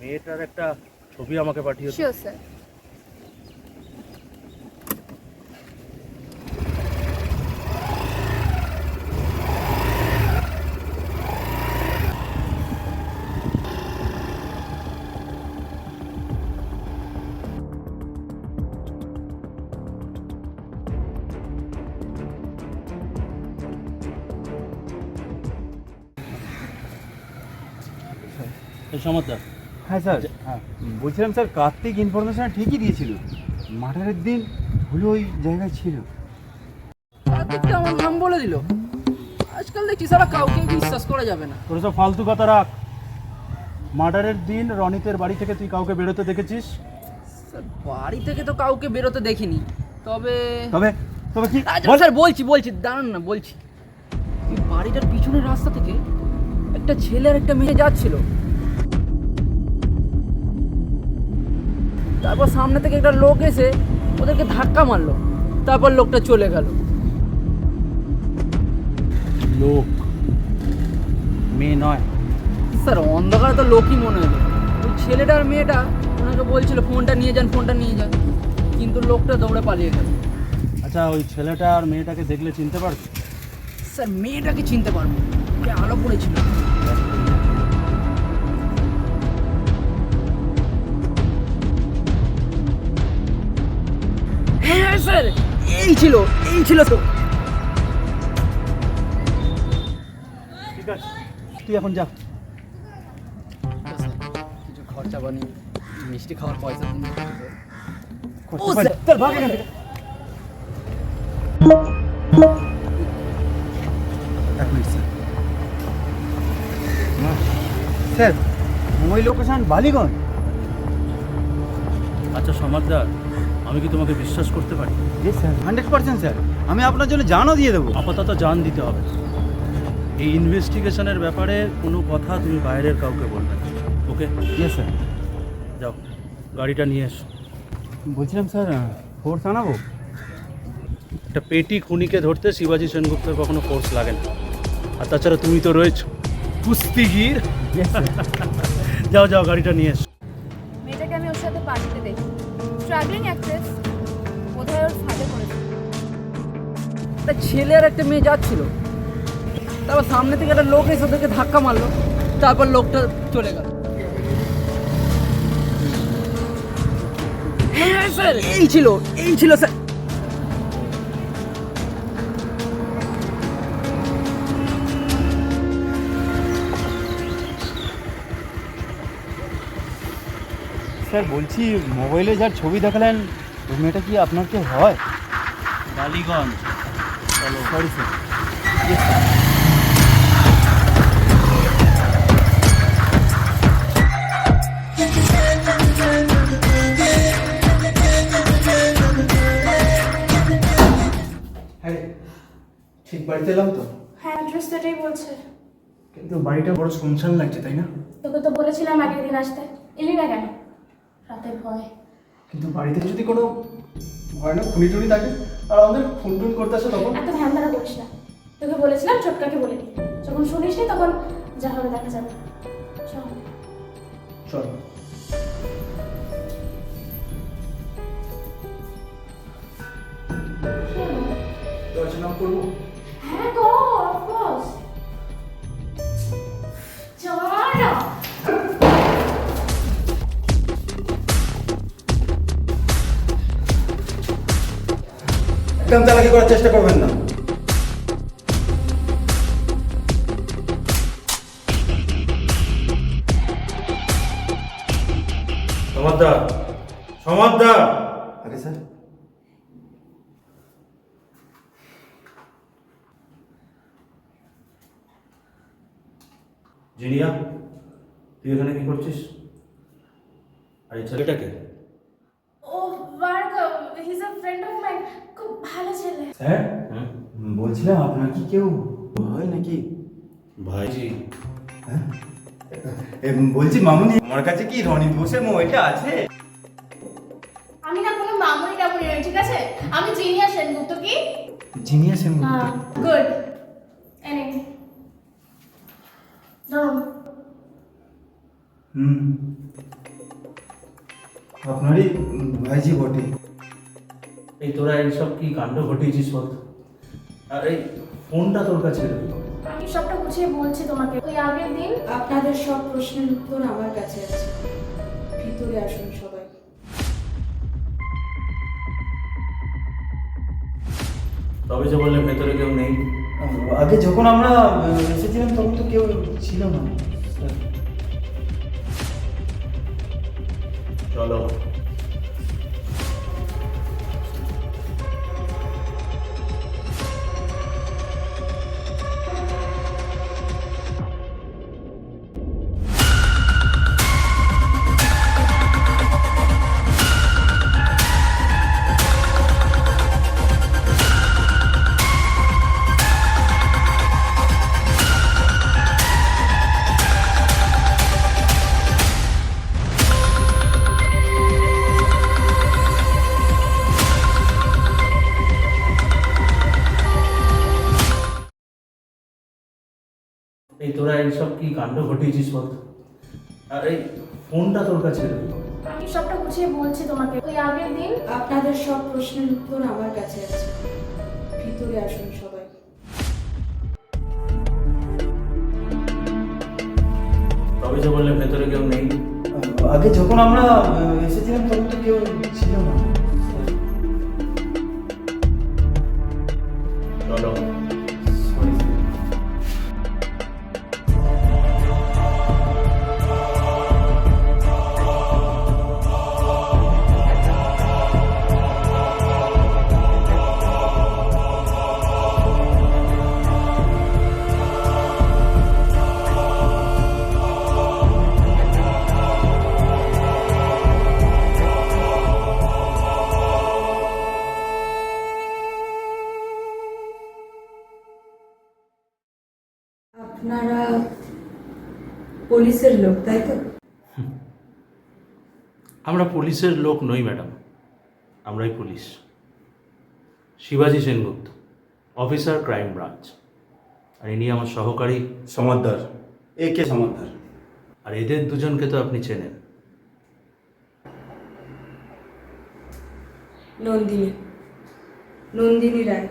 মেয়েটার একটা ছবি আমাকে পাঠিয়ে। Sure sir. এই সমাদদার। হ্যাঁ স্যার, হ্যাঁ বলছিলাম স্যার কার্তিক ইনফরমেশন ঠিকই দিয়েছিল। মার্ডারের দিন ভুলে ওই জায়গায় ছিল। কার্তিকটা আমার নাম বলে দিল। আজকাল দেখছি সারা কাউকে বিশ্বাস করা যাবে না। তোর সব ফালতু কথা রাখ। মার্ডারের দিন রনিতের বাড়ি থেকে তুই কাউকে বেরোতে দেখেছিস? স্যার বাড়ি থেকে তো কাউকে বেরোতে দেখিনি, তবে তবে তবে কি স্যার বলছি দাঁড়ান না, বলছি। এই বাড়িটার পিছনের রাস্তা থেকে একটা ছেলে আর একটা মেয়ে যাচ্ছিল। তারপর সামনে থেকে একটা লোক এসে ওদেরকে ধাক্কা মারলো, তারপর লোকটা চলে গেল। লোক, মেয়ে নয় স্যার অন্ধকারে তো লোকই মনে হলো। ওই ছেলেটা আর মেয়েটা ওনাকে বলছিল ফোনটা নিয়ে যান, কিন্তু লোকটা দৌড়ে পালিয়ে গেল। আচ্ছা, ওই ছেলেটা আর মেয়েটাকে দেখলে চিনতে পারবে? স্যার মেয়েটাকে চিনতে পারবো, ওকে আলো পড়েছিল। হ্যাঁ স্যার, এই ছিল তো। ঠিক আছে, তুই এখন যা। কিছু খরচা বানিয়ে মিষ্টি খাওয়ার পয়সা দিন। চল ভাগ এখান থেকে। এক মিনিট স্যার। স্যার ওই লোকেশন বালিগঞ্জ। আচ্ছা সমাদদার, আমি কি তোমাকে বিশ্বাস করতে পারি? জি স্যার, 100% স্যার। আমি আপনার জন্য জানও দিয়ে দেবো। আপাতত জান দিতে হবে। এই ইনভেস্টিগেশনের ব্যাপারে কোনো কথা তুমি বাইরের কাউকে বলবে না, ওকে? Yes sir. যাও, গাড়িটা নিয়ে এসো। বলছিলাম স্যার ফোর্স আনাবো? একটা পেটি খুনিকে ধরতে শিবাজি সেনগুপ্তের কখনো ফোর্স লাগে না। আর তাছাড়া তুমি তো রয়েছো কুস্তিগির। যাও যাও, গাড়িটা নিয়ে এসো। মেয়েটাকে আমি ওর সাথে পার্টিতে দেখি, স্ট্রাগলিং অ্যাক্ট্রেস, বোধহয় ওর ফাঁদে পড়েছে। একটা ছেলে আর একটা মেয়ে যাচ্ছিল, তারপর সামনে থেকে একটা লোক এসে ওদেরকে ধাক্কা মারলো, তারপর লোকটা চলে গেল। হ্যাঁ স্যার, এই ছিল স্যার। স্যার বলছি মোবাইলে যার ছবি দেখালেন ওই মেয়েটা কি আপনার কেউ হয়? বালিগঞ্জ। Sorry sir. হ্যাঁ ঠিক বাড়িতে এলাম তো, হ্যাঁ অ্যাড্রেস তো এটাই বলছে। কিন্তু বাড়িটা বড় শুনশান লাগছে তাই না? তোকে তো বলেছিলাম আগের দিন আসতে, এলি না কেন? রাতের ভয়। কিন্তু বাড়িতে যদি কোনো ভয়ানক খুনি টুনি থাকে আর আমাদের ফোন টোন করতে আসে তখন? এত ধ্যান ধারা করিস না, তোকে বলেছিলাম ছোটকাকে বলে দিই, যখন শুনিস নি তখন যা হবে দেখা যাবে। চল। চল। দরজা নক করবো? হ্যাঁ গো, অফকোর্স। চল না। একদম চালাকি করার চেষ্টা করবেন না। সমাদদা। আরে স্যার, জিনিয়া, তুই এখানে কি করছিস? আর এই ছেলেটাকে? ও Bharg, he is a friend of mine, খুব ভালো ছেলে। স্যার বলছিলাম আপনার কি কেউ হয় নাকি? ভাইজি। হ্যাঁ বলছি মামুনি, আমার কাছে কি রনিত বোসের মোবাইলটা আছে? আমি না কোনো মামুনি টামুনি নই, ঠিক আছে? আমি জিনিয়া সেনগুপ্ত। কি? জিনিয়া সেনগুপ্ত। হ্যাঁ, গুড। এনে ধরুন। আপনারই ভাইজি বটে। এই তোরা এইসব কি কাণ্ড ঘটিয়েছিস বল? আর এই ফোনটা তোর কাছে এলো কি করে? আমি সবটা গুছিয়ে বলছি তোমাকে। ওই আগের দিন আপনাদের সব প্রশ্নের উত্তর আমার কাছে আছে, ভিতরে আসুন সবাই। তবে যে বললে ভেতরে কেউ নেই। আগে যখন আমরা এসেছিলাম তখন তো কেউ ছিল না। চলো। এই তোরা এইসব কি কাণ্ড ঘটিয়েছিস বল? আর এই ফোনটা তোর কাছে এলো কি করে? আমি সবটা গুছিয়ে বলছি তোমাকে। ওই আগের দিন আপনাদের সব প্রশ্নের উত্তর আমার কাছে আছে, ভিতরে আসুন সবাই। তবে যে বললে ভেতরে কেউ নেই। আগে যখন আমরা এসেছিলাম তখন তো কেউ ছিল না। চলো। আপনারা পুলিশের লোক তাই তো? আমরা পুলিশের লোক নই ম্যাডাম, আমরাই পুলিশ। শিবাজি সেনগুপ্ত, অফিসার, ক্রাইম ব্রাঞ্চ। আর ইনি আমার সহকারী সমাদদার, একে সমাদদার। আর এদের দুজনকে তো আপনি চেনেন। নন্দিনী রায়।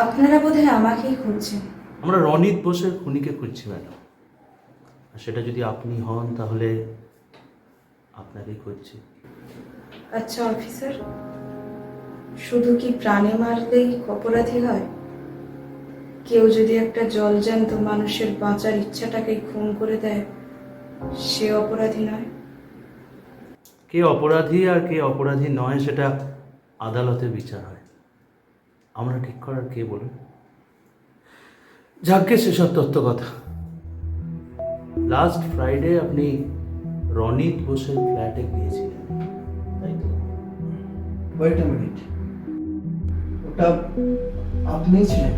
আপনারা বোধহয় আমাকেই খুঁজছেন। আমরা রনিত বোসের খুনিকে খুঁজছি ম্যাডাম। আর সেটা যদি আপনি হন তাহলে আপনাকেই খুঁজছি। আচ্ছা অফিসার, শুধু কি প্রাণে মারলেই অপরাধী হয়? কেউ যদি একটা জলজ্যান্ত মানুষের বাঁচার ইচ্ছাটাকে খুন করে দেয়, সে অপরাধী নয়? কে অপরাধী আর কে অপরাধী নয় সেটা আদালতে বিচার হয়, আমরা ঠিক করার কে বলুন? যাকে সেসব তত্ত্ব কথা। লাস্ট ফ্রাইডে আপনি রনিত বোসের ফ্ল্যাটে গিয়েছিলেন, তাই তো? ওয়েট আ মিনিট, ওটা আপনিই ছিলেন?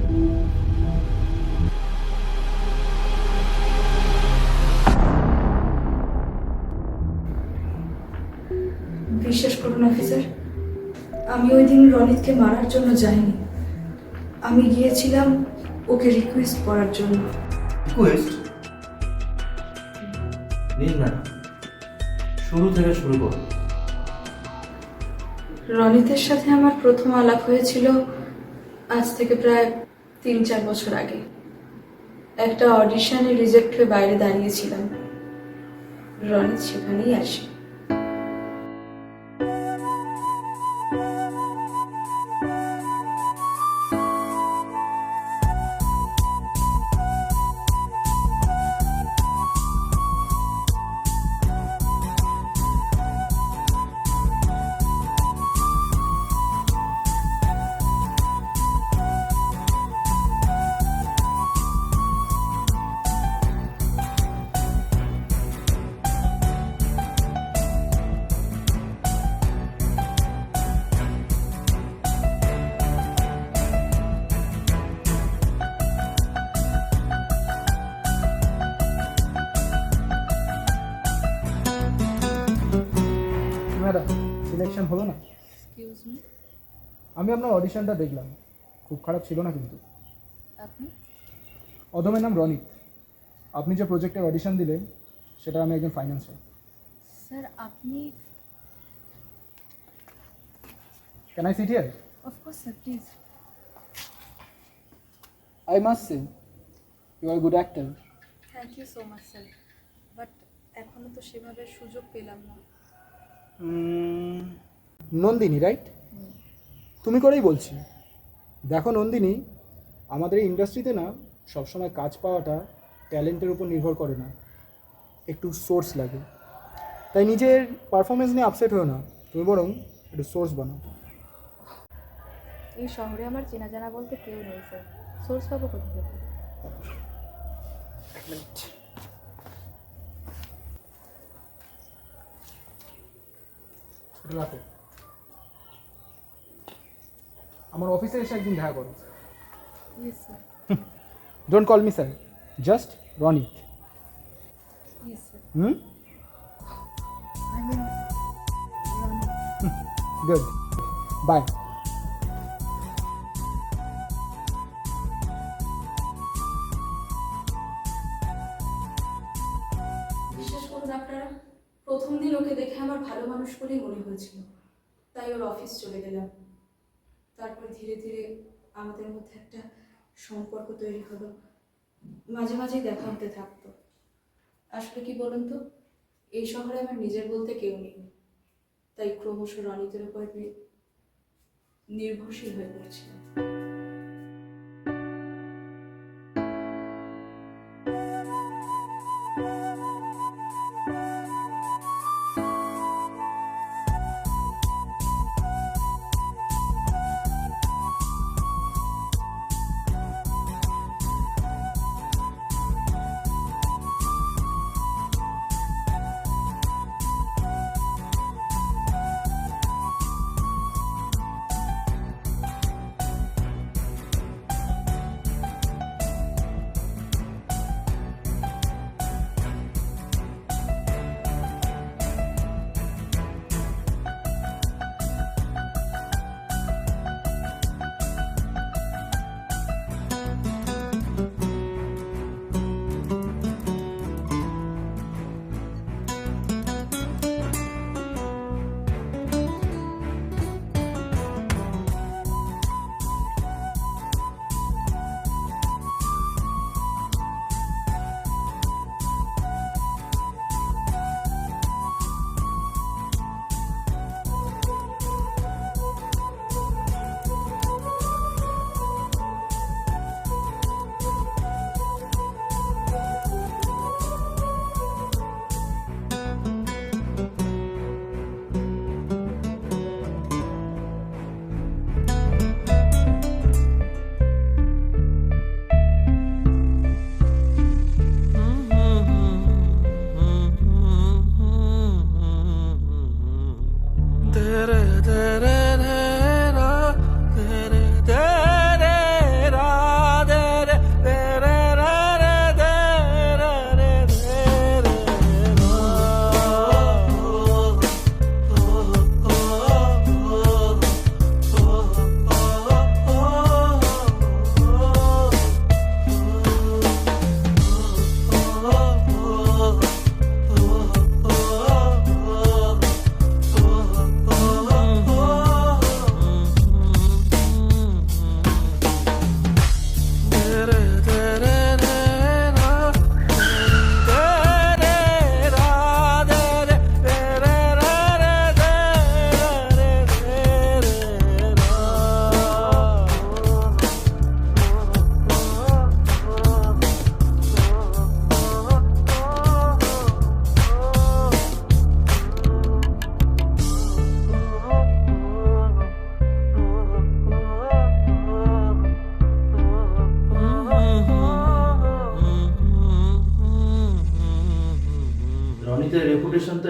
বিশ্বাস করুন অফিসার, আমি ওই দিন রনিতকে মারার জন্য যাইনি। আমি গিয়েছিলাম ওকে রিকোয়েস্ট করার জন্য। রিকোয়েস্ট? নিন ম্যাডাম, শুরু থেকে শুরু করুন। রনিতের সাথে আমার প্রথম আলাপ হয়েছিল আজ থেকে প্রায় 3-4 বছর আগে। একটা অডিশনে রিজেক্ট হয়ে বাইরে দাঁড়িয়েছিলাম, রনিত সেখানেই আসে। ম্যাডাম, সিলেকশন হলো না? এক্সকিউজ মি, আমি আপনার অডিশনটা দেখলাম, খুব খারাপ ছিল না কিন্তু। আপনি? অধমের নাম রনিত। আপনি যে প্রজেক্টের অডিশন দিলেন সেটা আমি একজন ফাইন্যান্সার। স্যার আপনি? Can I sit here? Of course sir, please. I must say you are good actor. Thank you so much sir, but এখনও তো সেভাবে সুযোগ পেলাম না। নন্দিনী, রাইট? তুমি করেই বলছি। দেখো নন্দিনী, আমাদের এই ইন্ডাস্ট্রিতে না সবসময় কাজ পাওয়াটা ট্যালেন্টের উপর নির্ভর করে না, একটু সোর্স লাগে। তাই নিজের পারফরমেন্স নিয়ে আপসেট হও না, তুমি বরং একটু সোর্স বানাও। এই শহরে আমার চেনা জানা বলতে কেউ নেই স্যার, সোর্স পাবো কোথা থেকে? এক মিনিট। রাখো, আমার অফিসে এসে একদিন দেখা করো। Yes sir. Don't call me sir, just Ronit. Yes sir. I mean good, bye. বিশ্বাস করুন আপনারা, প্রথম দিন ওকে দেখে আমার ভালো মানুষ বলেই মনে হয়েছিল, তাই ওর অফিস চলে গেলাম। তারপর ধীরে ধীরে আমাদের মধ্যে একটা সম্পর্ক তৈরি হলো, মাঝে মাঝেই দেখা হতে থাকতো। আসলে কি বলুন তো, এই শহরে আমার নিজের বলতে কেউ নেই, তাই ক্রমশ রনিতের উপর নির্ভরশীল হয়ে পড়ছিলাম।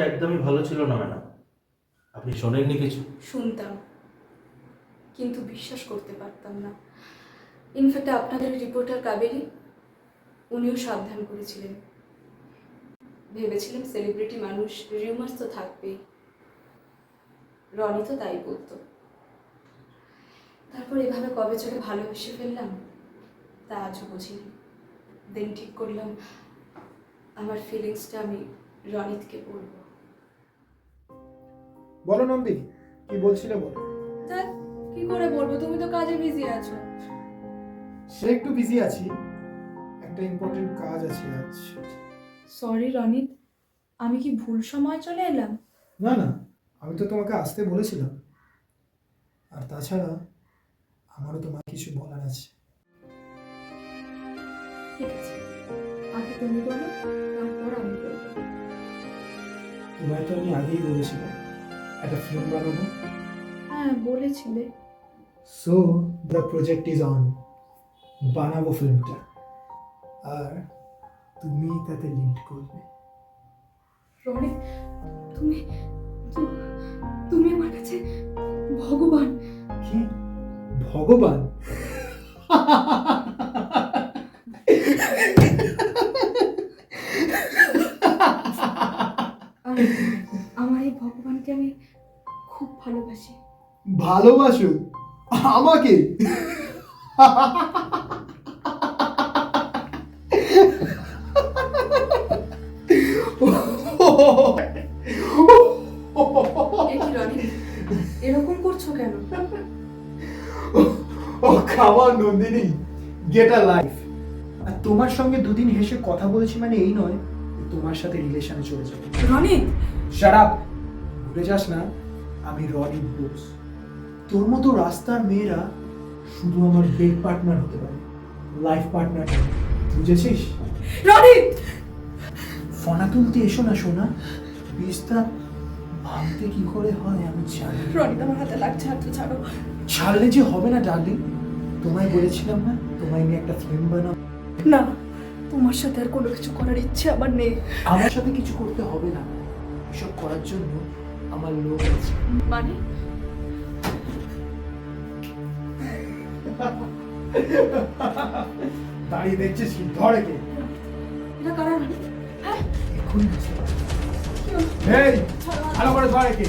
একদমই ভালো ছিল না ম্যাডাম। আপনি শোনেননি কিছু? শুনতাম, কিন্তু বিশ্বাস করতে পারতাম না। ইনফ্যাক্ট আপনাদের রিপোর্টার কাবেরী, উনিও সাবধান করেছিলেন। ভেবেছিলাম সেলিব্রিটি মানুষ, রিউমার্স তো থাকবেই, রনি তো তাই বলতো। তারপর এভাবে কবে চলে ভালোবেসে ফেললাম তা আজও বুঝিনি। দেন ঠিক করলাম আমার ফিলিংসটা আমি রনিতকে বলবো। বলো নন্দিনী, কি বলছিলে বলো। তা কি করে বলবো, তুমি তো কাজে বিজি আছো। সে একটু বিজি আছি, একটা ইম্পর্টেন্ট কাজ আছে আজ। সরি রনিত, আমি কি ভুল সময় চলে এলাম? না না, আমি তো তোমাকে আসতে বলেছিলাম। আর তাছাড়া আমারও তোমার কিছু বলার আছে। ঠিক আছে, আগে তুমি বলো, তারপর আমি বলবো। তোমায় তো আমি আগেই বলেছিলাম একটা ফিল্ম বানাবো। হ্যাঁ বলেছিলে। So the project is on. বানাবো ফিল্মটা, আর তুমি তাতে লিড করবে। রনিত, তুমি তুমি আমার কাছে ভগবান। কি ভগবান? আমার এই ভগবানকে আমি খুব ভালোবাসি। ভালোবাসো আমাকে? এরকম করছো কেন? ও খাবার নন্দিনী, গেট আ লাইফ। আর তোমার সঙ্গে দুদিন হেসে কথা বলেছি মানে এই নয় তোমার সাথে রিলেশনে চলে যাবে। Ronit, shut up. ভুলে যাস না আমি রনিত বোস। তোর মতো রাস্তার মেয়েরা শুধু আমার বেড পার্টনার হতে পারে, লাইফ পার্টনার। বুঝেছিস? রনিত, ফোনা তুলতে এসো না সোনা, বিস্তা ভাঙতে কি করে হয় আমি জানি। রনিত আমার হাতে লাগছে, হাত ছাড়ো। ছাড়লে যে হবে না ডার্লিং, তোমায় বলেছিলাম না তোমায় নিয়ে একটা ফিল্ম বানাবো। না, তোমার সাথে আর কোনো কিছু করার ইচ্ছে আমার নেই। আমার সাথে কিছু করতে হবে না, এসব করার জন্য আমার লোক আছে। মানে দাঁড়িয়ে দেখছিস কি? ধরে কে? এটা কারা? রনিত, হ্যাঁ এক্ষুনি বুঝতে পারছি। এই ভালো করে ধরে কে?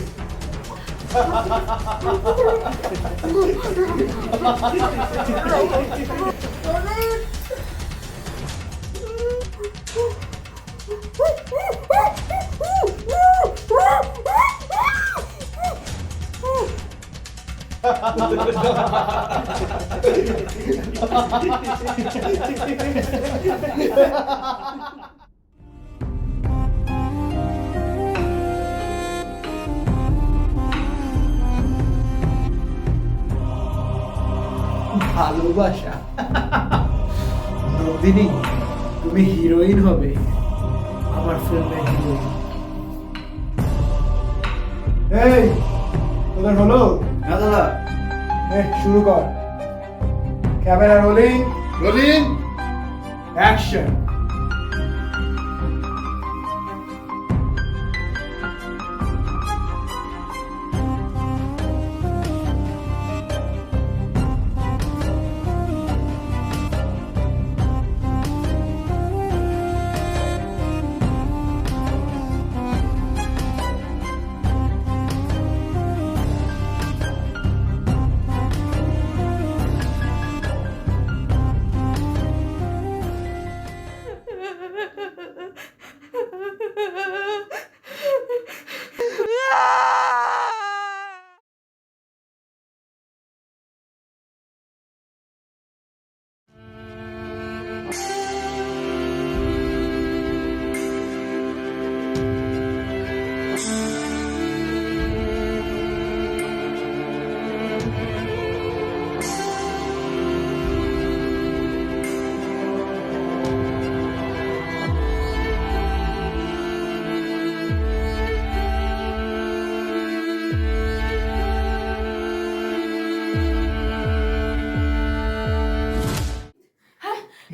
ভালোবাসা। নন্দিনী, তুমি হিরোইন হবে আমার ফিল্মের হিরোইন। এই তোদের হলো? হ্যাঁ দাদা। শুরু কর। Camera rolling, rolling, action.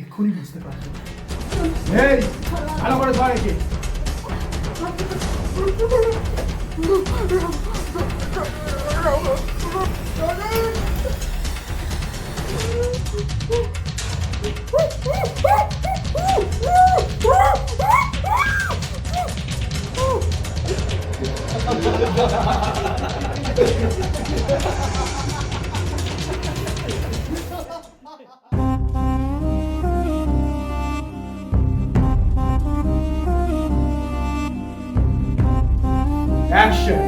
এক্ষুনি বুঝতে পারছো? এই ভালো করে ধরে কে? Action!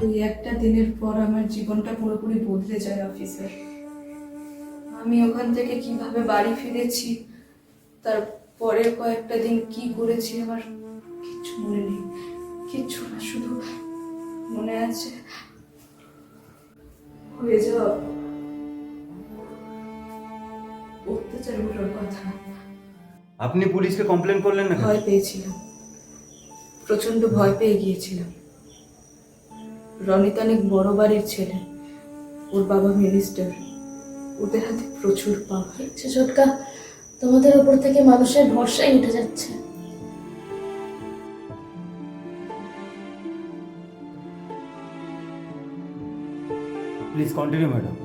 ওই একটা দিনের পর আমার জীবনটা পুরোপুরি বদলে যায় অফিসের। আমি ওখান থেকে কিভাবে বাড়ি ফিরেছি, তার পরের কয়েকটা দিন কি করেছি আমার কিচ্ছু মনে নেই, কিচ্ছু না। শুধু মনে আছে হয়ে যাওয়া অত্যাচারগুলোর কথা। আপনি পুলিশকে কমপ্লেন করলেন না? ভয় পেয়েছিলাম, প্রচন্ড ভয় পেয়ে গিয়েছিলাম। রনিত অনেক বড় বাড়ির ছেলে, ওর বাবা মিনিস্টার, ওদের হাতে প্রচুর পাওয়ার। ছোটকা, তোমাদের উপর থেকে মানুষের ভরসাই উঠে যাচ্ছে। Please continue madam.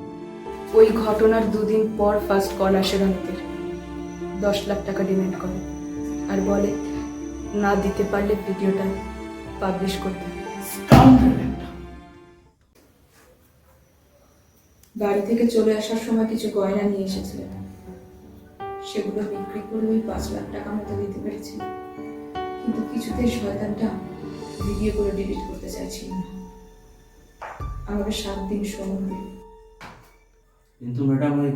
ওই ঘটনার দুদিন পর ফার্স্ট কল আসে রনিতের। 10 লাখ টাকা ডিমান্ড করে আর বলে না দিতে পারলে ভিডিওটা পাবলিশ করতে। বাড়ি থেকে চলে আসার সময় কিছু গয়না নিয়ে এসেছিলেন, সেগুলো বিক্রি করে ওই 5 লাখ টাকা মতো দিতে পেরেছি। কিন্তু কিছুতেই শয়তানটা ভিডিও করে ডিলিট করতে চাইছিল না। আমাকে 7 দিন সময় দিল। কিন্তু ম্যাডাম, ওই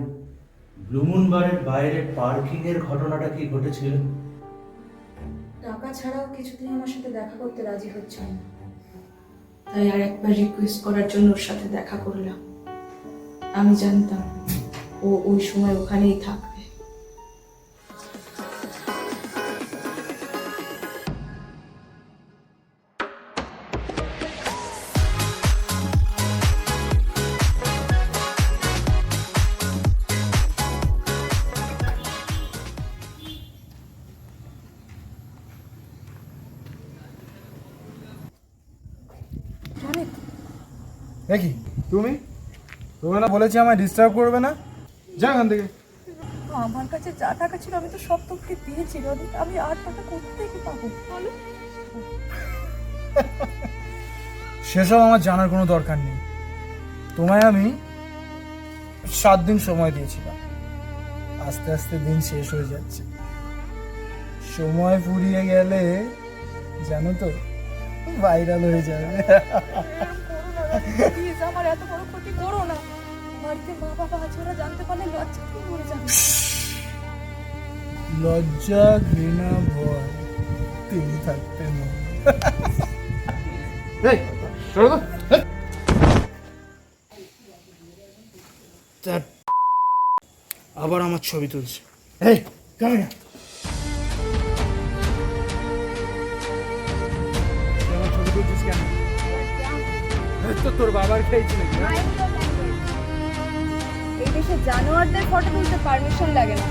ব্লুমুন বারের বাইরে পার্কিং এর ঘটনাটা কি ঘটেছিল? টাকা ছাড়াও কিছুতেই আমার সাথে দেখা করতে রাজি হচ্ছে না, তাই আর একবার রিকোয়েস্ট করার জন্য ওর সাথে দেখা করলাম। আমি জানতাম ও ওই সময় ওখানেই থাকবে। দেখি তুমি তুমি না বলেছি আমায় ডিস্টার্ব করবে না, যা এখান থেকে। আমার কাছে যা টাকা ছিল আমি তো সব তোকে দিয়েছি রনি, আমি আর টাকা কোথা থেকে পাবো বলো? সেসব আমার জানার কোনো দরকার নেই। তোমায় আমি 7 দিন সময় দিয়েছিলাম, আস্তে আস্তে দিন শেষ হয়ে যাচ্ছে। সময় ফুরিয়ে গেলে জানো তো ভাইরাল হয়ে যাবে। প্লিজ আমার এত বড় ক্ষতি করো না। বাড়িতে মা বাবা আছে, ওরা জানতে পারলে লজ্জা থেকে মরে যাবে। লজ্জা, ঘৃণা, ভয় তিনি থাকতেন না। আবার আমার ছবি তুলছে। এই ক্যামেরা, আমার ছবি তুলছিস কেন? তো তোর বাবার খেয়েছিল। এই দেশে জানোয়ারদের ফটো তুলতে পারমিশন লাগে না।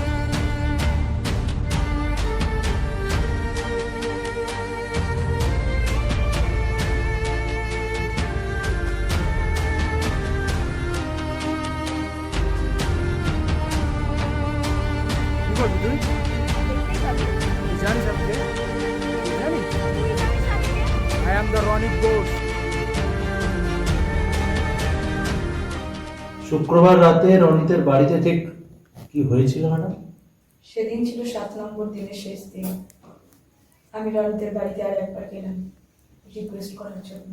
জানিস আপনি? জানিস? I am the Ronit Ghosh. শুক্রবার রাতে রনিতের বাড়িতে ঠিক কি হয়েছিল ম্যাডাম? সেদিন ছিল 7 নম্বর দিনের শেষ দিন। আমি রনিতের বাড়িতে আর একবার গেলাম। রিকোয়েস্ট করার জন্য।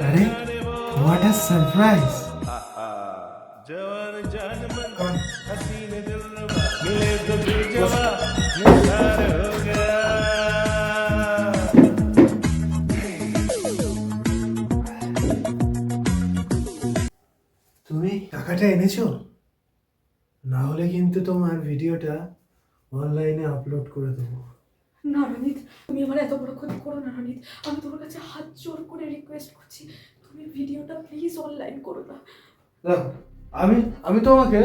अरे व्हाट अ सरप्राइज। जवान जान मन हसीन दिलरुबा मिले तो दिल जवा निसार हो गया। তুমি টাকাটা এনেছো? না হলে কিন্তু তোমার ভিডিওটা অনলাইনে আপলোড করে দেবো। না রনিত, তুমি আমার এত বড় ক্ষতি করো না রনিত। আমি তোমার কাছে হাত জোর করে রিকোয়েস্ট করছি, তুমি ভিডিওটা প্লিজ অনলাইন করো না। আমি তোমাকে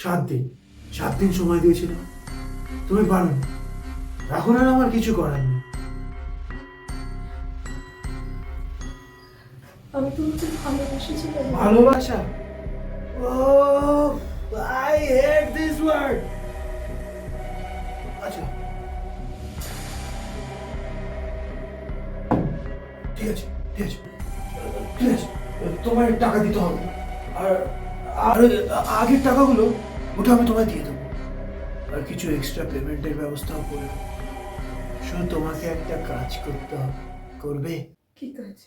7 দিন সময় দিয়েছিলাম, তুমি পারো। এখন আর আমার কিছু করার নেই। আমি তোমাকে ভালোবেসেছিলাম। ভালোবাসা? ও আই হেট দিস ওয়ার্ড। আচ্ছা ঠিক আছে তোমার টাকা দিতে হবে, আর আগের টাকাগুলো ওটা আমি তোমায় দিয়ে দেবো, আর কিছু এক্সট্রা পেমেন্টের ব্যবস্থাও করে দেবো। শুধু তোমাকে একটা কাজ করতে হবে, করবে? কি কাজ?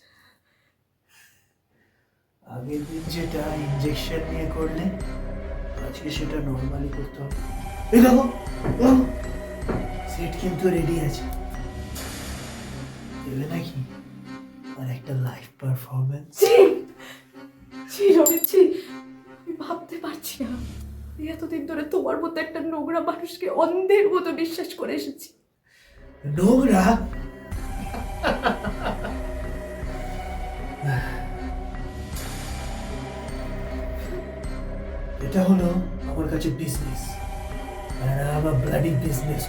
আগের দিন যেটা ইনজেকশন নিয়ে করলে, আজকে সেটা নর্মালি করতে হবে। এই দেখো সেট কিন্তু রেডি আছে, দেবে নাকি? আর একটা লাইভ পারফরমেন্স। আমি ভাবতে পারছি না, এতদিন ধরে তোমার মতো একটা নোংরা মানুষকে অন্ধের মতো বিশ্বাস করে এসেছি। নোংরা? এটা হলো আমার কাছে বিজনেস, আমার ব্লাডি বিজনেস।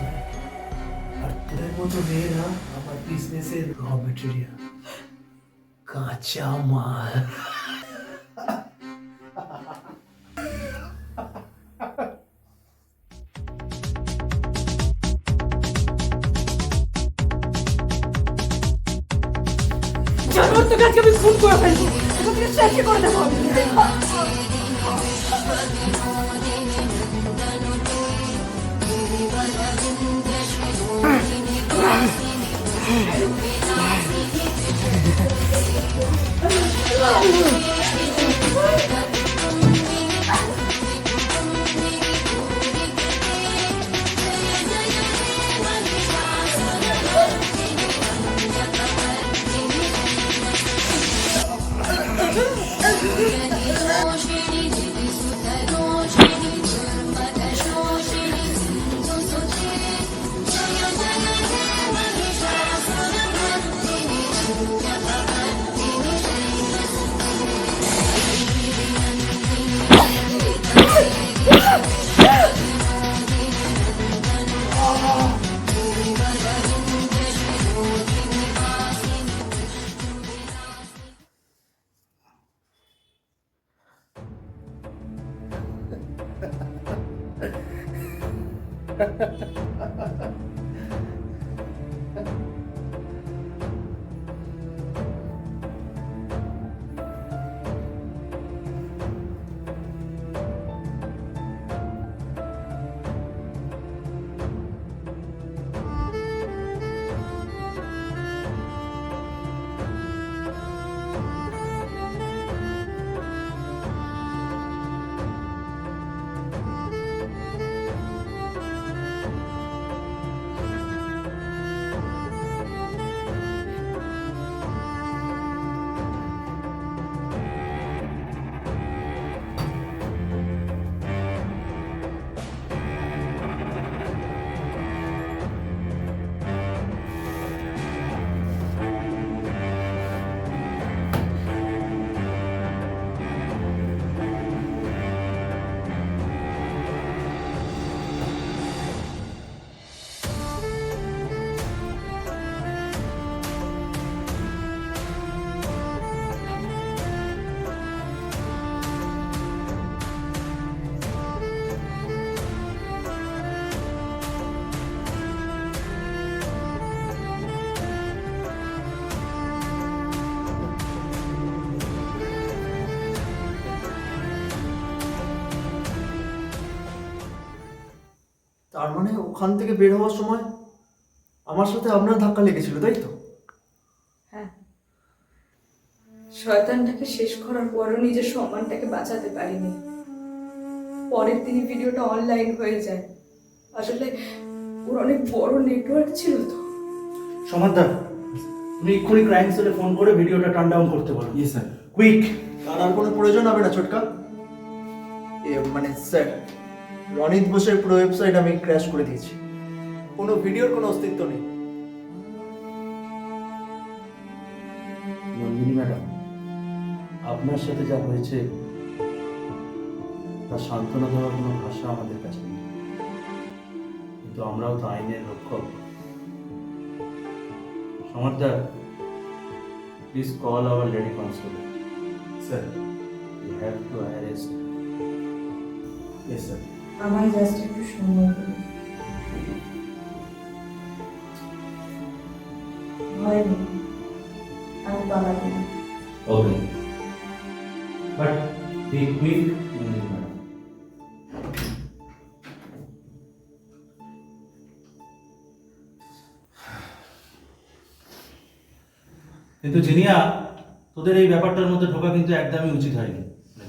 আর তোদের মতো মেয়েরা আমার বিজনেসের র মেটেরিয়াল, কাঁচা মাল। জানোয়ার, তোকে আজকে আমি খুন করে ফেলবো, তোকে শেষ করে দেবো আমি। তার মানে ওখান থেকে বের হওয়ার সময় আমার সাথে আপনার ধাক্কা লেগেছিল, তাই তো? হ্যাঁ, শয়তানটাকে শেষ করার পরও নিজের সম্মানটাকে বাঁচাতে পারিনি। পরের দিনই ভিডিওটা অনলাইন হয়ে যায়। আসলে ওর অনেক বড় নেটওয়ার্ক ছিল তো। সমাদদার, তুমি এক্ষুনি ক্রাইম সেলে ফোন করে ভিডিওটা টার্ন ডাউন করতে বলো। ইয়ে স্যার। কুইক। তার আর কোনো প্রয়োজন হবে না ছোটকা। মানে স্যার, রনিত বোসের পুরো ওয়েবসাইট আমি ক্র্যাশ করে দিয়েছি, কোনো ভিডিওর কোনো অস্তিত্ব নেই। নন্দিনী ম্যাডাম, আপনার সাথে যা হয়েছে তা সান্ত্বনা দেওয়ার কোনো ভাষা আমাদের কাছে নেই, কিন্তু আমরাও তো আইনের রক্ষক। Samaddar, please call our lady constable. Sir, you have to arrest. Yes sir. আমায় জাস্ট একটু সময় দিন। ভয় নেই, আমি পালাবো না। Okay, but be quick, madam. কিন্তু জিনিয়া, তোদের এই ব্যাপারটার মধ্যে ঢোকা কিন্তু একদমই উচিত হয়নি।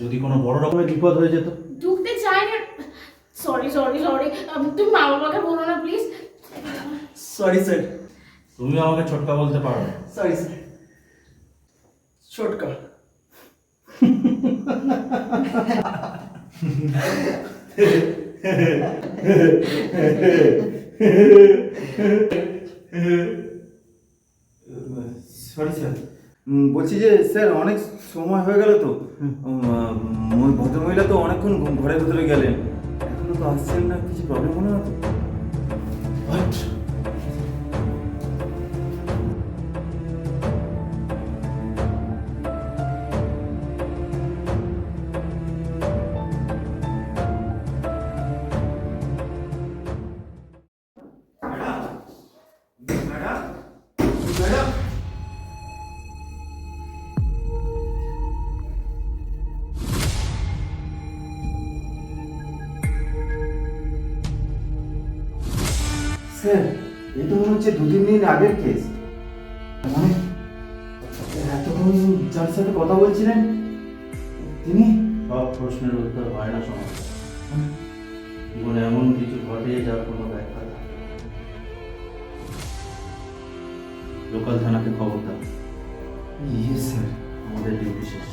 যদি কোনো বড় রকমের বিপদ হয়ে যেত। ঢুকতে চাই না। সরি সরি সরি, তুমি মা বাবাকে বলো না প্লিজ। Sorry sir. তুমি আমাকে ছোটকা বলতে পারো। সরি স্যার, ছোটকা। Sorry sir. বলছি যে স্যার, অনেক সময় হয়ে গেল তো, ওই ভদ্রমহিলা তো অনেকক্ষণ ঘরের ভেতরে গেলেন, এখনো তো আসছেন না। কিছু প্রবলেম হলো না তো? স্যার, এই তো মনে হচ্ছে 2-3 দিন আগের কেস। মানে এতক্ষণ যার সাথে কথা বলছিলেন তিনি? সব প্রশ্নের উত্তর হয় না সমাজ। জীবনে এমন কিছু ঘটে যার কোনো ব্যাখ্যা থাকে না। লোকাল থানাকে খবর দাও। ইয়ে স্যার। আমাদের ডিউটি শেষ।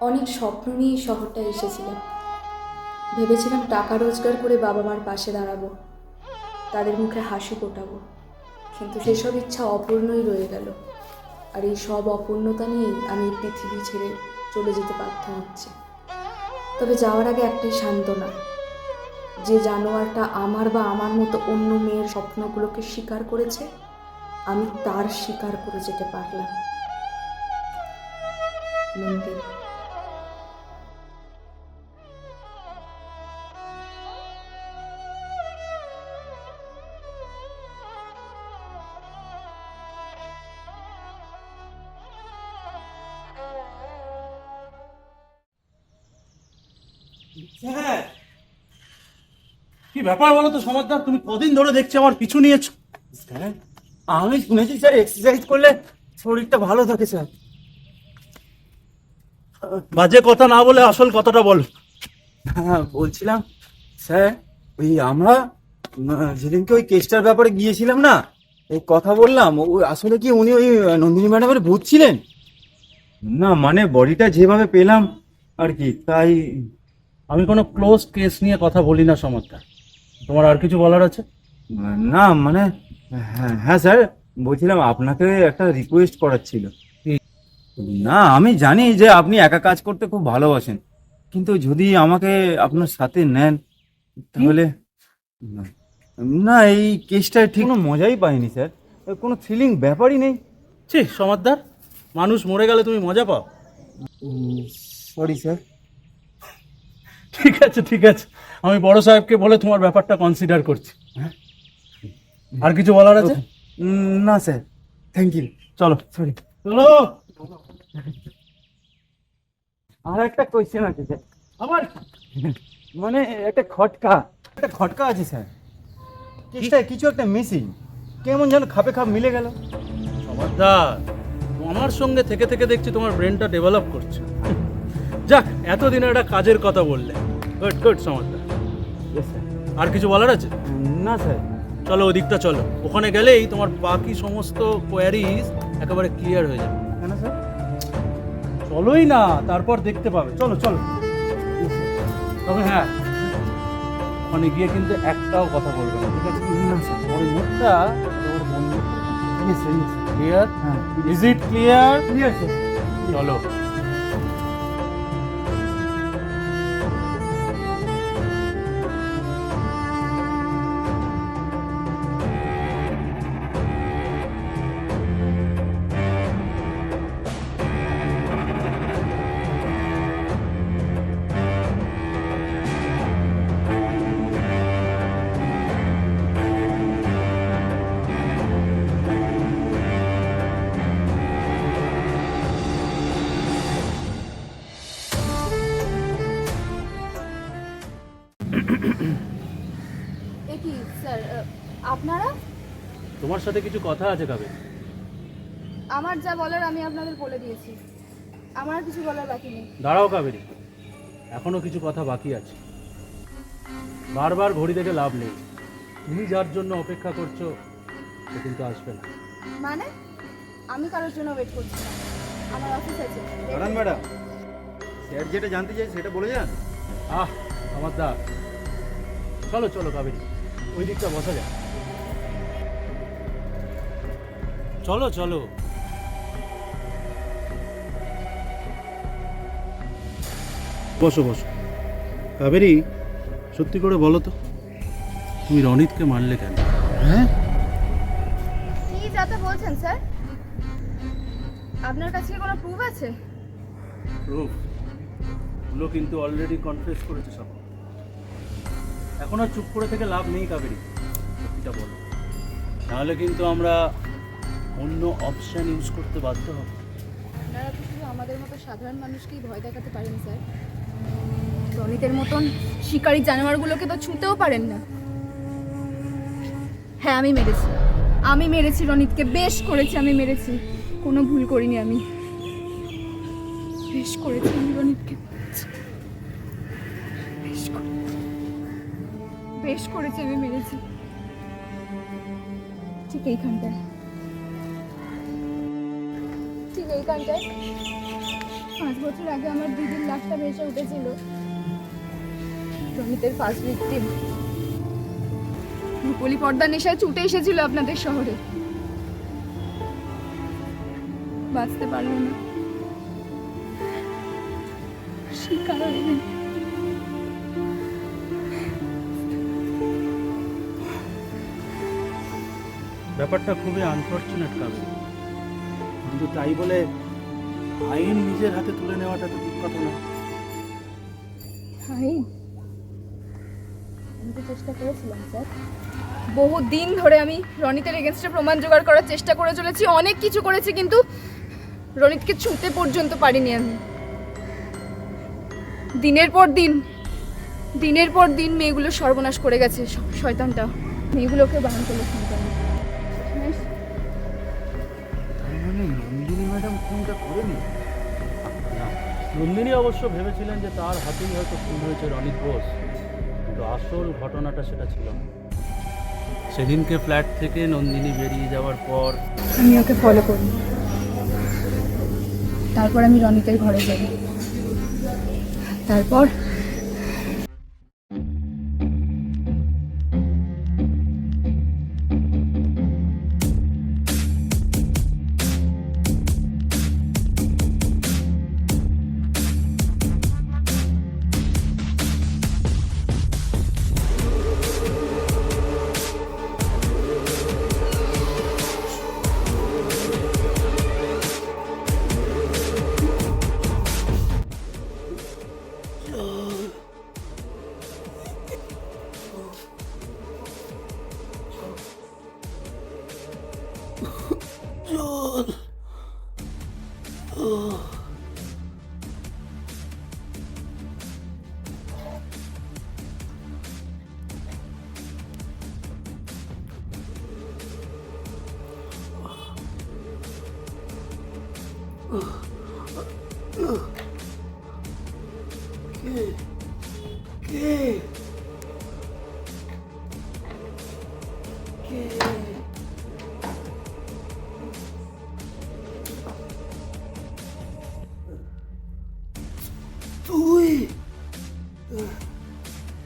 অনেক স্বপ্ন নিয়ে এই শহরটা এসেছিলাম। ভেবেছিলাম টাকা রোজগার করে বাবা মার পাশে দাঁড়াবো, তাদের মুখে হাসি ফোটাবো, কিন্তু সেসব ইচ্ছা অপূর্ণই রয়ে গেল। আর এই সব অপূর্ণতা নিয়েই আমি পৃথিবী ছেড়ে চলে যেতে বাধ্য হচ্ছি। তবে যাওয়ার আগে একটাই সান্ত্বনা, যে জানোয়ারটা আমার বা আমার মতো অন্য মেয়ের স্বপ্নগুলোকে স্বীকার করেছে, আমি তার স্বীকার করে যেতে পারলাম। নন্দিনী। কি ব্যাপার বলো তো সমাজদার, তুমি কদিন ধরে দেখছি আমার পিছু নিয়েছো? স্যার, আমি শুনেছি স্যার এক্সারসাইজ করলে শরীরটা ভালো থাকে স্যার। বাজে কথা না বলে আসল কথাটা বলো। হ্যাঁ, বলছিলাম স্যার, ওই আমরা যেদিনকে ওই কেসটার ব্যাপারে গিয়েছিলাম না, এই কথা বললাম, ওই আসলে কি উনি ওই নন্দিনী ম্যাডামের ভূত ছিলেন? না মানে বডিটা যেভাবে পেলাম আর কি, তাই। আমি কোনো ক্লোজ কেস নিয়ে কথা বলি না সমাজদার। তোমার আর কিছু বলার আছে? না মানে হ্যাঁ স্যার, বলছিলাম আপনাকে একটা রিকোয়েস্ট করার ছিল। না আমি জানি যে আপনি একা কাজ করতে খুব ভালোবাসেন, কিন্তু যদি আমাকে আপনার সাথে নেন তাহলে। না এই কেসটা ঠিক কোনো মজাই পাইনি স্যার, কোনো থ্রিলিং ব্যাপারই নেই। ছি সমাজদার, মানুষ মরে গেলে তুমি মজা পাও? Sorry sir. ঠিক আছে ঠিক আছে, আমি বড় সাহেবকে বলে তোমার ব্যাপারটা কনসিডার করছি। আর কিছু বলার আছে? না স্যার, থ্যাংক ইউ। চলো। সরি। চলো। আর একটা কোয়েশ্চেন আছে স্যার। আমার মানে একটা খটকা আছে স্যার। কেসটা কিছু একটা মিসিং, কেমন যেন খাপে খাপ মিলে গেল। সমাদার, আমার সঙ্গে থেকে থেকে দেখছি তোমার ব্রেনটা ডেভেলপ করছে। যাক, এতদিনে একটা কাজের কথা বললে, গুড গুড সমাদার। আর কিছু বলার আছে? না স্যার। চলো ওদিকটা চলো, ওখানে গেলেই তোমার বাকি সমস্ত কোয়ারিজ একেবারে ক্লিয়ার হয়ে যাবে। কেন স্যার? চলোই না, তারপর দেখতে পাবে। চলো চলো। তবে হ্যাঁ, ওখানে গিয়ে কিন্তু একটাও কথা বলবে না, ঠিক আছে? না স্যার। ওর মুখটা তোমার বন্ধ ক্লিয়ার? হ্যাঁ। Is it clear? Clear sir. চলো। এ কি স্যার, আপনারা? তোমার সাথে কিছু কথা আছে কাবে। আমার যা বলার আমি আপনাদের বলে দিয়েছি, আমার আর কিছু বলার বাকি নেই। দাঁড়াও কাবেরী, এখনো কিছু কথা বাকি আছে। বারবার ঘড়ি দেখে লাভ নেই। তুমি যার জন্য অপেক্ষা করছো সে কিন্তু আসবে না। মানে আমি কারোর জন্য ওয়েট করছি না, আমার অফিস আছে। দাঁড়ান ম্যাডাম, স্যার যেটা জানতে চাই সেটা বলে যান। আমার দা, চলো চলো কাবেরী, ওই দিকটা বসা যায়। চলো চলো। বসো বসো। কাবেরী, সত্যি করে বলো তো, তুমি রনিতকে মারলে কেন? হ্যাঁ? কি যাতে বলছেন স্যার? আপনার কাছে কি কোনো প্রুফ আছে? প্রুফ গুলো কিন্তু অলরেডি কনফেস করেছে সব। এখন আর চুপ করে থেকে লাভ নেই কাবেরী, সত্যিটা বলো, তাহলে কিন্তু আমরা অন্য অপশন ইউজ করতে বাধ্য হব। আপনারা তো শুধু আমাদের মতো সাধারণ মানুষকেই ভয় দেখাতে পারেন স্যার, রনিতের মতন শিকারী জানোয়ারগুলোকে তো ছুঁতেও পারেন না। হ্যাঁ, আমি মেরেছি রনিতকে, বেশ করেছি, আমি মেরেছি, কোনো ভুল করিনি আমি, বেশ করেছি আমি রনিতকে, বেশ করেছি আমি মেরেছি। ঠিক এইখানটায় 5 বছর আগে আমার দিদির লাশটা ভেসে উঠেছিল, রনিতের ফার্স্ট ভিকটিম। রূপলি পর্দার নেশায় ছুটে এসেছিল আপনাদের শহরে, বাঁচতে পারল না, শিকার হয়ে গেল। ব্যাপারটা খুবই আনফর্চুনেট কাবেরী, কিন্তু তাই বলে আইন নিজের হাতে তুলে নেওয়াটা তো ঠিক কথা না। আমি তো চেষ্টা করেছিলাম স্যার, বহু দিন ধরে আমি রনিতের এগেনস্টে প্রমাণ জোগাড় করার চেষ্টা করে চলেছি, অনেক কিছু করেছি, কিন্তু রনিতকে ছুঁতে পর্যন্ত পারিনি আমি। দিনের পর দিন মেয়েগুলো সর্বনাশ করে গেছে শয়তানটা, মেয়েগুলোকে বারণ করলো সন্তান। নন্দিনী ম্যাডাম ফোনটা করেনি? নন্দিনী অবশ্য ভেবেছিলেন যে তার হাতেই হয়তো খুন হয়েছে রনিত বোস, কিন্তু আসল ঘটনাটা সেটা ছিল না। সেদিনকে ফ্ল্যাট থেকে নন্দিনী বেরিয়ে যাওয়ার পর আমি ওকে ফলো করি, তারপর আমি রনিতের ঘরে যাই, তারপর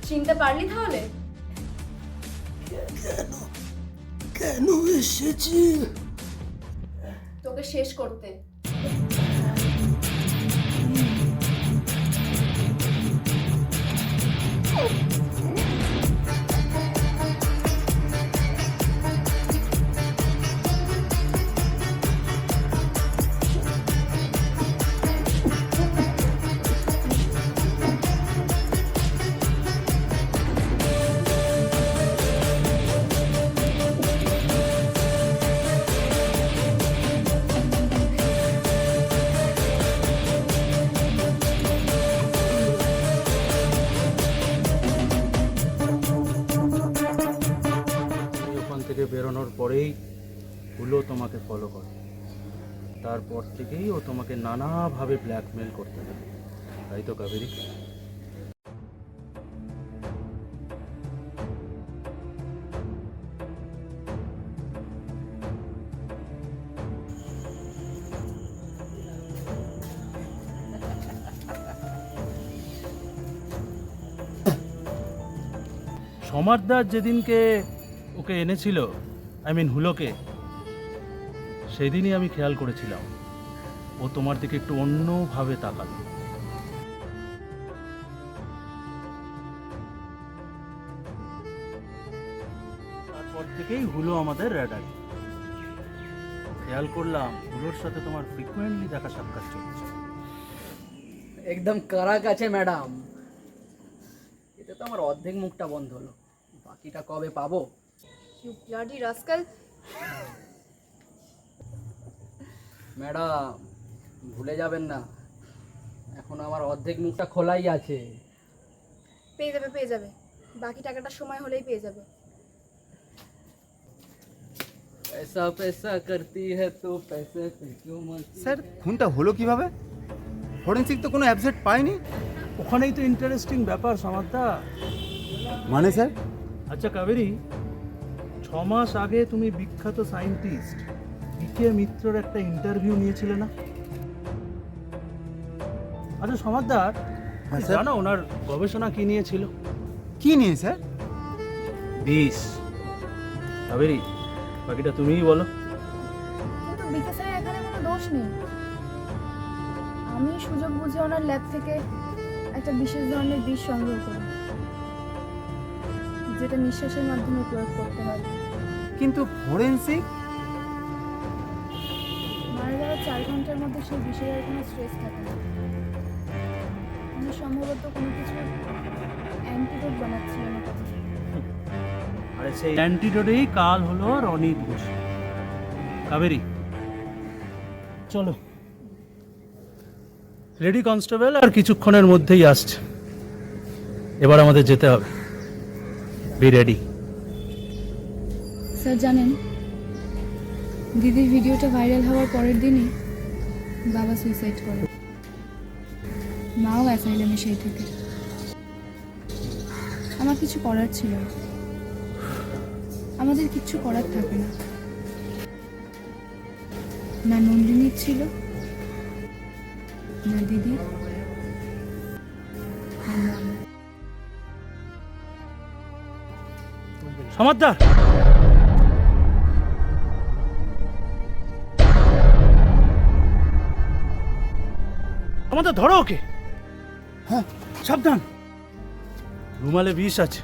চিনতে পারলি তাহলে? কেন এসেছি? তোকে শেষ করতে। ওখান থেকে বেরোনোর পরেই হুলো তোমাকে ফলো করে, তারপর থেকেই ও তোমাকে নানাভাবে ব্ল্যাকমেল করতে থাকে, তাই তো কাবেরী? সমারদার যেদিনকে ওকে এনেছিল, হুলোকে, সেদিনই আমি খেয়াল করেছিলাম ও তোমার দিকে একটু অন্যভাবে তাকালো। তারপর থেকেই হুলো আমাদের র্যাডারে। খেয়াল করলাম হুলোর সাথে তোমার ফ্রিকোয়েন্টলি দেখা সাক্ষাৎ চলছে। একদম কারা কাছে ম্যাডাম। এতে তো আমার অর্ধেক মুখটা বন্ধ হলো, বাকিটা কবে পাবো? You bloody rascal. ম্যাডাম ভুলে যাবেন না, এখন আমার অর্ধেক মুখটা খোলাই আছে। পেয়ে যাবে, পেয়ে যাবে, বাকি টাকাটা সময় হলেই পেয়ে যাবে। पैसा पैसा करती है तो पैसे पे क्यों मरती? স্যার খুনটা হলো কিভাবে? ফরেন্সিক তো কোনো অ্যাবজেক্ট পায়নি। ওখানেই তো ইন্টারেস্টিং ব্যাপার সমাদা। মানে স্যার? আচ্ছা কাবেরী, 6 মাস আগে তুমি বিখ্যাত সায়েন্টিস্ট বিকে মিত্রর একটা ইন্টারভিউ নিয়েছিলে না? আচ্ছা সমাদদার, জানো ওনার গবেষণা কি নিয়েছিল? কি নিয়ে স্যার? বিষ। কাবেরী, বাকিটা তুমিই বলো। কিন্তু বিকে স্যারের এখানে কোনো দোষ নেই। আমি সুযোগ বুঝে ওনার ল্যাব থেকে একটা বিশেষ ধরনের বিষ সংগ্রহ করি, যেটা নিঃশ্বাসের মাধ্যমে প্রয়োগ করতে হয়। কিন্তু ফরেন্সিক? মারা যাওয়ার 4 ঘন্টার মধ্যে সেই বিষের আর কোনো স্ট্রেস থাকে না। উনি সম্ভবত কোনো কিছু অ্যান্টিডোট বানাচ্ছিলেন ওটা। আরে সেই অ্যান্টিডোটেই কাল হলো রনিত ঘোষ। কাবেরী চলো, রেডি কনস্টেবল, আর কিছুক্ষণের মধ্যেই আসছে। এবার আমাদের যেতে হবে। B ready. স্যার জানেন, দিদির ভিডিওটা ভাইরাল হওয়ার পরের দিনই বাবা সুইসাইড করে, মাও অ্যাসাইলামে সেই থেকে। আমার কিছু করার ছিল না, আমাদের কিচ্ছু করার থাকে না। না নন্দিনীর ছিল, না দিদি, আর না আমার। সমাদদার, আমাদের ধরো ওকে। হ্যাঁ সাবধান, রুমালে বিষ আছে।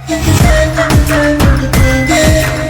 Thank you.